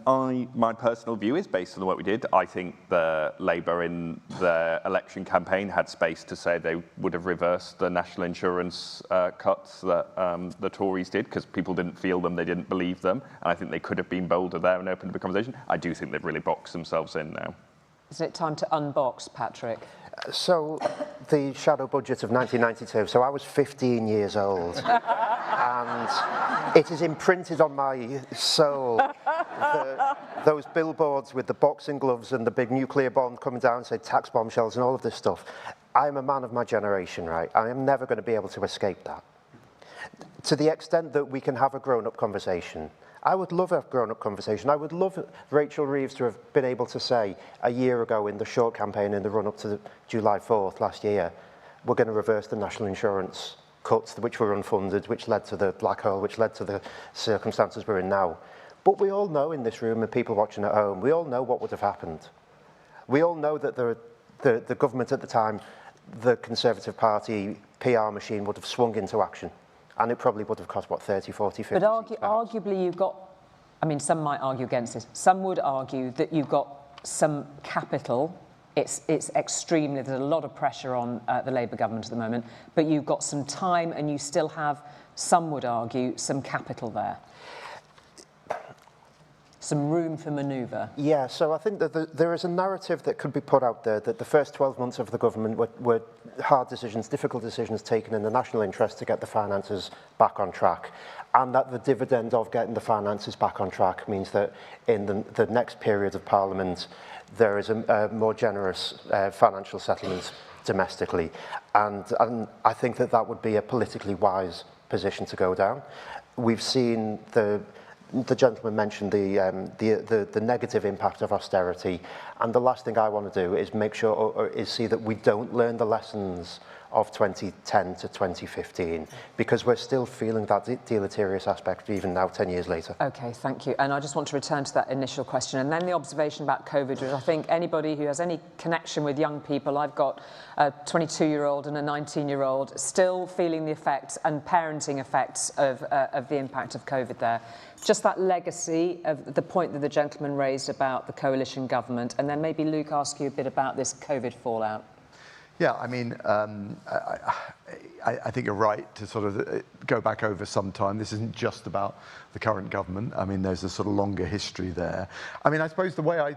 my personal view is based on the work we did. I think the Labour in the election campaign had space to say they would have reversed the national insurance cuts that the Tories did, because people didn't feel them, they didn't believe them. And I think they could have been bolder there and opened up a conversation. I do think they've really boxed themselves in now. Isn't it time to unbox, Patrick? So, the shadow budget of 1992, so I was 15 years old, and it is imprinted on my soul, those billboards with the boxing gloves and the big nuclear bomb coming down and say tax bombshells and all of this stuff. I'm a man of my generation, right? I am never going to be able to escape that. To the extent that we can have a grown-up conversation, I would love a grown-up conversation. I would love Rachel Reeves to have been able to say a year ago in the short campaign in the run-up to July 4th last year, we're going to reverse the national insurance cuts, which were unfunded, which led to the black hole, which led to the circumstances we're in now. But we all know in this room and people watching at home, we all know what would have happened. We all know that the government at the time, the Conservative Party PR machine would have swung into action. And it probably would have cost, what, 30, 40, 50 But arguably you've got, I mean, some might argue against this. Some would argue that you've got some capital. It's extremely, there's a lot of pressure on the Labour government at the moment, but you've got some time and you still have, some would argue, some capital there. Some room for manoeuvre. Yeah, so I think that there is a narrative that could be put out there that the first 12 months of the government were hard decisions, difficult decisions taken in the national interest to get the finances back on track, and that the dividend of getting the finances back on track means that in the next period of Parliament there is a more generous financial settlement domestically, and I think that would be a politically wise position to go down. We've seen the gentleman mentioned the negative impact of austerity, and the last thing I want to do is make sure is see that we don't learn the lessons of 2010 to 2015, because we're still feeling that deleterious aspect even now 10 years later. Okay, thank you. And I just want to return to that initial question and then the observation about COVID, which I think anybody who has any connection with young people, I've got a 22-year-old and a 19-year-old still feeling the effects and parenting effects of the impact of COVID there. Just that legacy of the point that the gentleman raised about the coalition government, and then maybe Luke ask you a bit about this COVID fallout. Yeah, I mean, I think you're right to sort of go back over some time. This isn't just about the current government. I mean, there's a sort of longer history there. I mean, I suppose the way I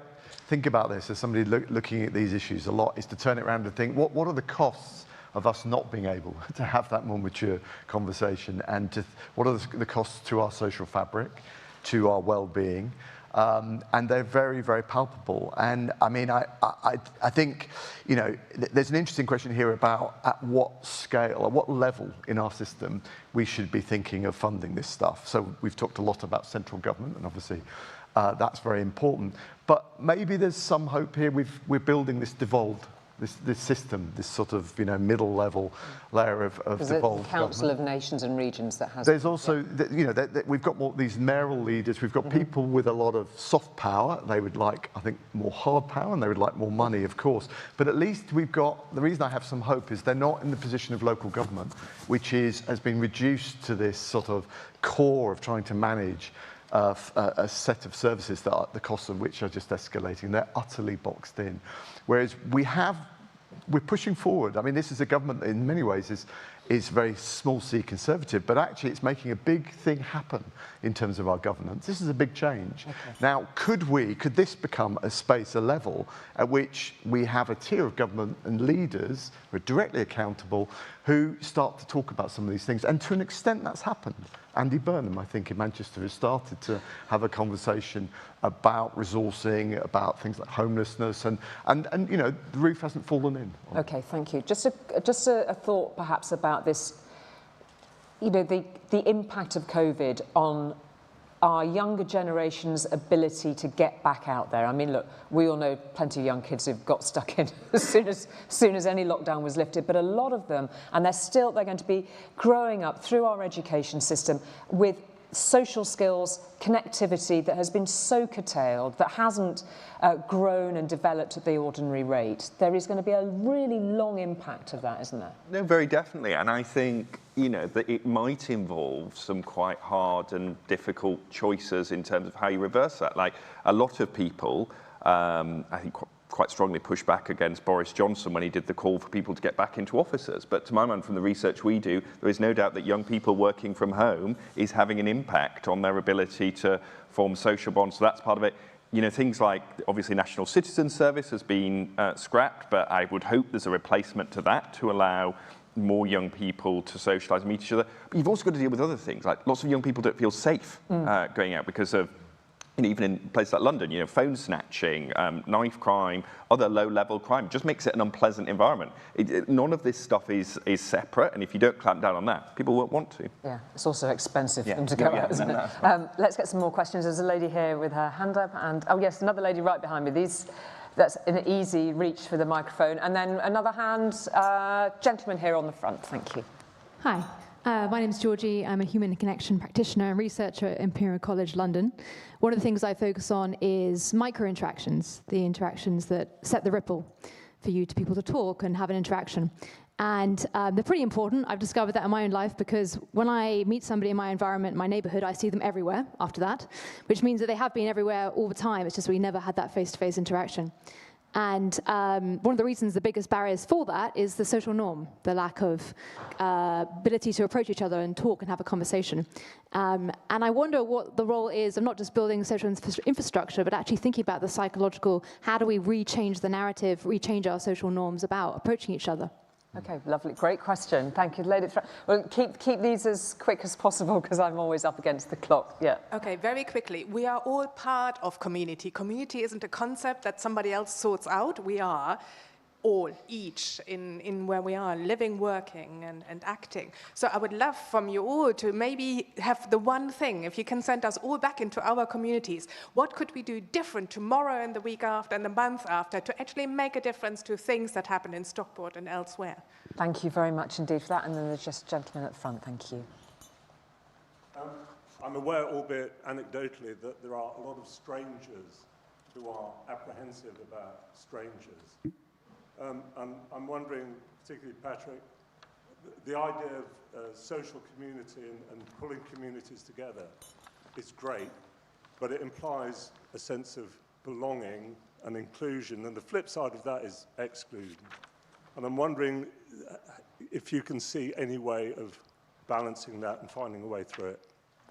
think about this as somebody looking at these issues a lot is to turn it around and think, what are the costs of us not being able to have that more mature conversation, and what are the costs to our social fabric, to our well-being, And they're very, very palpable. And I mean, I think, you know, there's an interesting question here about at what scale, at what level in our system we should be thinking of funding this stuff. So we've talked a lot about central government, and obviously that's very important. But maybe there's some hope here. We're building this devolved, this system, this sort of, you know, middle level layer of devolved the Council government. of Nations and Regions that has. There's also, you know, we've got more these mayoral leaders. We've got people with a lot of soft power. They would like, I think, more hard power, and they would like more money, of course. But at least we've got, the reason I have some hope is they're not in the position of local government, which has been reduced to this sort of core of trying to manage a set of services that are, the costs of which are just escalating. They're utterly boxed in. Whereas we're pushing forward. I mean, this is a government that in many ways is very small c conservative, but actually it's making a big thing happen in terms of our governance. This is a big change. Okay. Now, could this become a space, a level at which we have a tier of government and leaders who are directly accountable who start to talk about some of these things? And to an extent that's happened. Andy Burnham, I think, in Manchester has started to have a conversation about resourcing, about things like homelessness, and you know, the roof hasn't fallen in. Okay, thank you. Just a thought perhaps about this, you know, the impact of COVID on our younger generation's ability to get back out there. I mean, look, we all know plenty of young kids who've got stuck in as soon as any lockdown was lifted, but a lot of them, and they're going to be growing up through our education system with social skills, connectivity that has been so curtailed, that hasn't grown and developed at the ordinary rate. There is going to be a really long impact of that, isn't there? No, very definitely. And I think, you know, that it might involve some quite hard and difficult choices in terms of how you reverse that. Like, a lot of people, I think, quite strongly pushed back against Boris Johnson when he did the call for people to get back into offices. But to my mind, from the research we do, there is no doubt that young people working from home is having an impact on their ability to form social bonds. So that's part of it. You know, things like, obviously, National Citizen Service has been scrapped, but I would hope there's a replacement to that to allow more young people to socialise and meet each other. But you've also got to deal with other things, like lots of young people don't feel safe going out because of, and even in places like London, you know, phone snatching, knife crime, other low-level crime, just makes it an unpleasant environment. None of this stuff is separate, and if you don't clamp down on that, people won't want to. Yeah, it's also expensive for them to go out, isn't it? Let's get some more questions. There's a lady here with her hand up, and oh yes, another lady right behind me. That's an easy reach for the microphone, and then another hand, gentleman here on the front. Thank you. Hi. My name's Georgie. I'm a human connection practitioner and researcher at Imperial College London. One of the things I focus on is micro-interactions, the interactions that set the ripple for you to people to talk and have an interaction. And they're pretty important. I've discovered that in my own life because when I meet somebody in my environment, my neighborhood, I see them everywhere after that, which means that they have been everywhere all the time. It's just we never had that face-to-face interaction. And one of the reasons, the biggest barriers for that is the social norm, the lack of ability to approach each other and talk and have a conversation. And I wonder what the role is of not just building social infrastructure, but actually thinking about the psychological, how do we rechange the narrative, rechange our social norms about approaching each other? Okay, lovely. Great question. Thank you. Well, keep these as quick as possible because I'm always up against the clock. Yeah. Okay, very quickly. We are all part of community. Community isn't a concept that somebody else sorts out. We are all, each, in where we are, living, working, and acting. So I would love from you all to maybe have the one thing, if you can send us all back into our communities, what could we do different tomorrow and the week after and the month after to actually make a difference to things that happen in Stockport and elsewhere? Thank you very much indeed for that. And then there's just a gentleman at the front. Thank you. I'm aware, albeit anecdotally, that there are a lot of strangers who are apprehensive about strangers. I'm wondering, particularly Patrick, the idea of social community and pulling communities together is great, but it implies a sense of belonging and inclusion, and the flip side of that is exclusion. And I'm wondering if you can see any way of balancing that and finding a way through it.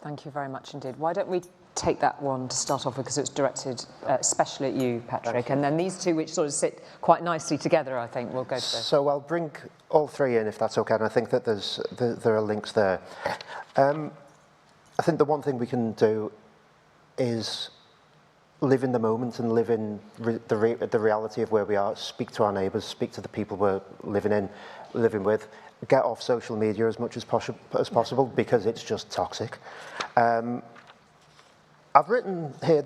Thank you very much indeed. Why don't we take that one to start off with, because it's directed especially at you, Patrick, and then these two, which sort of sit quite nicely together, I think, we'll go through. So I'll bring all three in, if that's okay, and I think that there are links there. I think the one thing we can do is live in the moment and live in the reality of where we are, speak to our neighbours, speak to the people we're living with, get off social media as much as possible because it's just toxic. I've written here,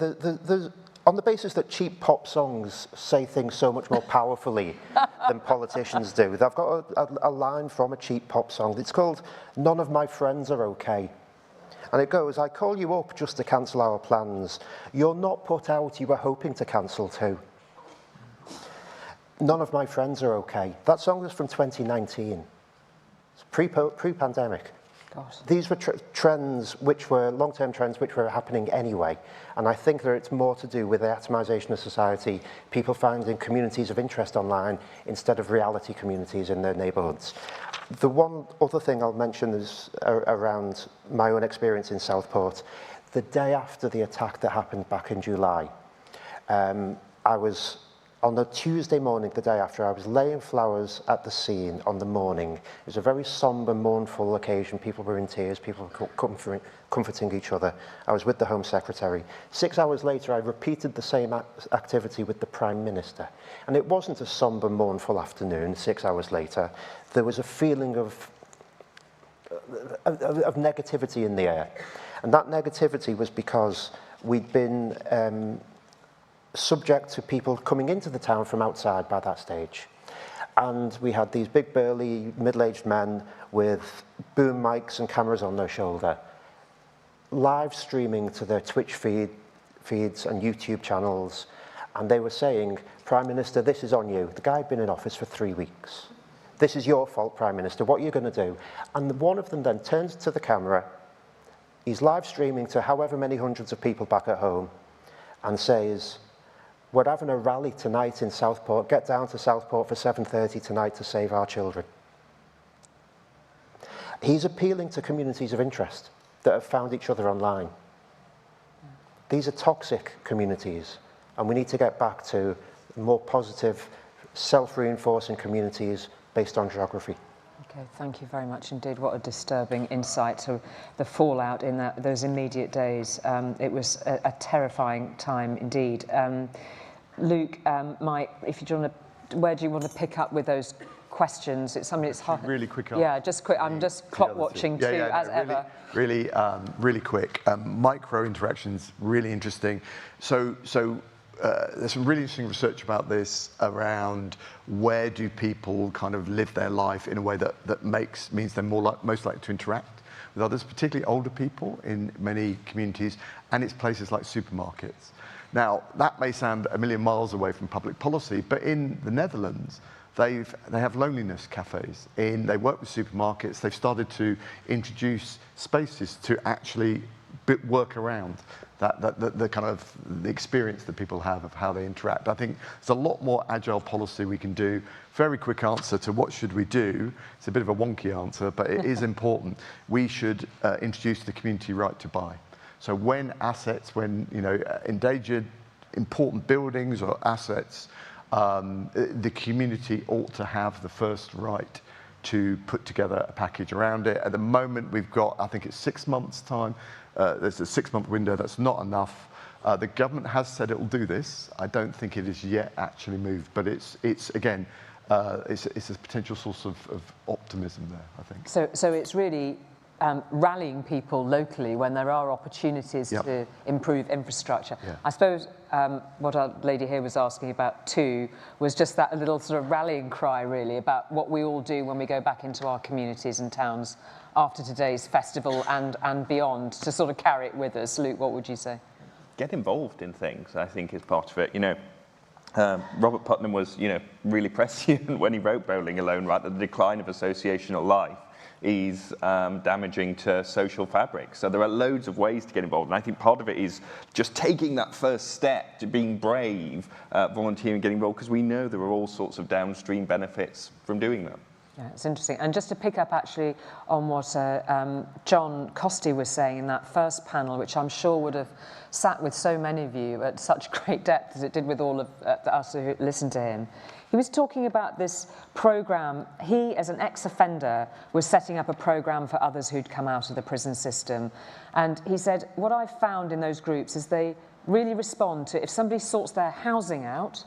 on the basis that cheap pop songs say things so much more powerfully than politicians do, I've got a line from a cheap pop song. It's called "None of My Friends Are Okay." And it goes, "I call you up just to cancel our plans. You're not put out, you were hoping to cancel too. None of my friends are okay." That song was from 2019. It's pre-pandemic. These were trends which were long-term trends which were happening anyway. And I think that it's more to do with the atomization of society, people finding communities of interest online instead of reality communities in their neighbourhoods. The one other thing I'll mention is around my own experience in Southport. The day after the attack that happened back in July, I was, on the Tuesday morning, the day after, I was laying flowers at the scene on the morning. It was a very sombre, mournful occasion. People were in tears, people were comforting each other. I was with the Home Secretary. 6 hours later, I repeated the same activity with the Prime Minister. And it wasn't a sombre, mournful afternoon 6 hours later. There was a feeling of negativity in the air. And that negativity was because we'd been subject to people coming into the town from outside by that stage. And we had these big, burly, middle-aged men with boom mics and cameras on their shoulder, live streaming to their Twitch feeds and YouTube channels. And they were saying, "Prime Minister, this is on you. The guy had been in office for 3 weeks. This is your fault, Prime Minister. What are you going to do?" And one of them then turns to the camera. He's live streaming to however many hundreds of people back at home and says, "We're having a rally tonight in Southport. Get down to Southport for 7:30 tonight to save our children." He's appealing to communities of interest that have found each other online. These are toxic communities, and we need to get back to more positive, self-reinforcing communities based on geography. Okay, thank you very much indeed. What a disturbing insight to the fallout in those immediate days. It was a terrifying time indeed. Luke, Mike, if you want to, where do you want to pick up with those questions? It's something that's hard. Really quick. Yeah, just quick. I'm just clock watching too, as ever. Really quick. Micro interactions, really interesting. So there's some really interesting research about this around where do people kind of live their life in a way that means they're most likely to interact with others, particularly older people in many communities, and it's places like supermarkets. Now, that may sound a million miles away from public policy, but in the Netherlands, they have loneliness cafes. They work with supermarkets. They've started to introduce spaces to actually work around the kind of the experience that people have of how they interact. I think there's a lot more agile policy we can do. Very quick answer to what should we do. It's a bit of a wonky answer, but it is important. We should introduce the community right to buy. So when endangered, important buildings or assets, the community ought to have the first right to put together a package around it. At the moment, we've got, I think it's 6 months' time. There's a 6-month window. That's not enough. The government has said it will do this. I don't think it is yet actually moved, but it's again, it's a potential source of optimism there, I think. So it's really rallying people locally when there are opportunities to improve infrastructure. Yeah. I suppose what our lady here was asking about too was just that a little sort of rallying cry really about what we all do when we go back into our communities and towns after today's festival and beyond to sort of carry it with us. Luke, what would you say? Get involved in things, I think, is part of it. Robert Putnam was, really prescient when he wrote Bowling Alone, right, that the decline of associational life is damaging to social fabric. So there are loads of ways to get involved. And I think part of it is just taking that first step to being brave, volunteering, getting involved, because we know there are all sorts of downstream benefits from doing that. Yeah, it's interesting. And just to pick up actually on what John Costi was saying in that first panel, which I'm sure would have sat with so many of you at such great depth as it did with all of us who listened to him. He was talking about this programme. He, as an ex-offender, was setting up a programme for others who'd come out of the prison system. And he said, what I've found in those groups is they really respond to if somebody sorts their housing out,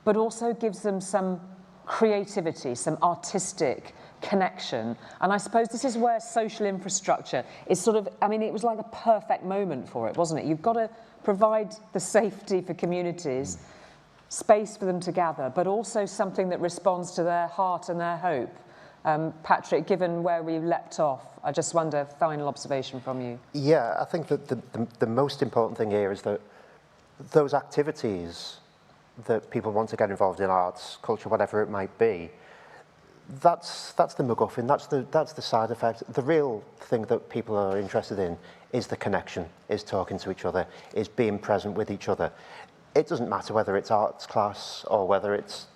but also gives them some creativity, some artistic connection. And I suppose this is where social infrastructure is sort of, I mean, it was like a perfect moment for it, wasn't it? You've got to provide the safety for communities, space for them to gather, but also something that responds to their heart and their hope. Patrick, given where we leapt off, I just wonder, final observation from you. Yeah, I think that the most important thing here is that those activities that people want to get involved in, arts, culture, whatever it might be, that's the MacGuffin, that's the side effect. The real thing that people are interested in is the connection, is talking to each other, is being present with each other. It doesn't matter whether it's arts class or whether it's,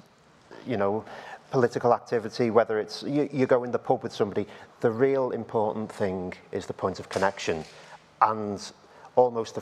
you know, political activity, whether it's you go in the pub with somebody. The real important thing is the point of connection, and almost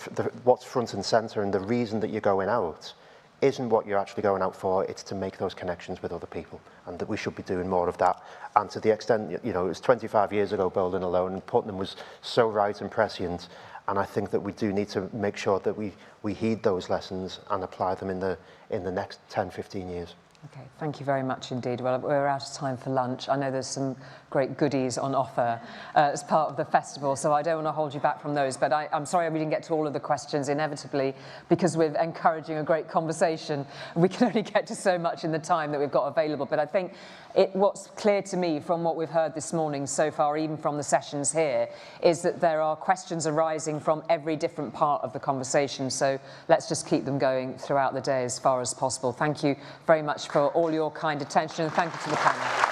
what's front and centre, and the reason that you're going out isn't what you're actually going out for. It's to make those connections with other people, and that we should be doing more of that. And to the extent, you know, it was 25 years ago, Building Alone, and Putnam was so right and prescient. And I think that we do need to make sure that we heed those lessons and apply them in the next 10, 15 years. Okay, thank you very much indeed. Well, we're out of time for lunch. I know there's some great goodies on offer as part of the festival, so I don't want to hold you back from those, but I'm sorry we didn't get to all of the questions, inevitably, because we're encouraging a great conversation. We can only get to so much in the time that we've got available, but I think what's clear to me from what we've heard this morning so far, even from the sessions here, is that there are questions arising from every different part of the conversation, so let's just keep them going throughout the day as far as possible. Thank you very much for all your kind attention, and thank you to the panel.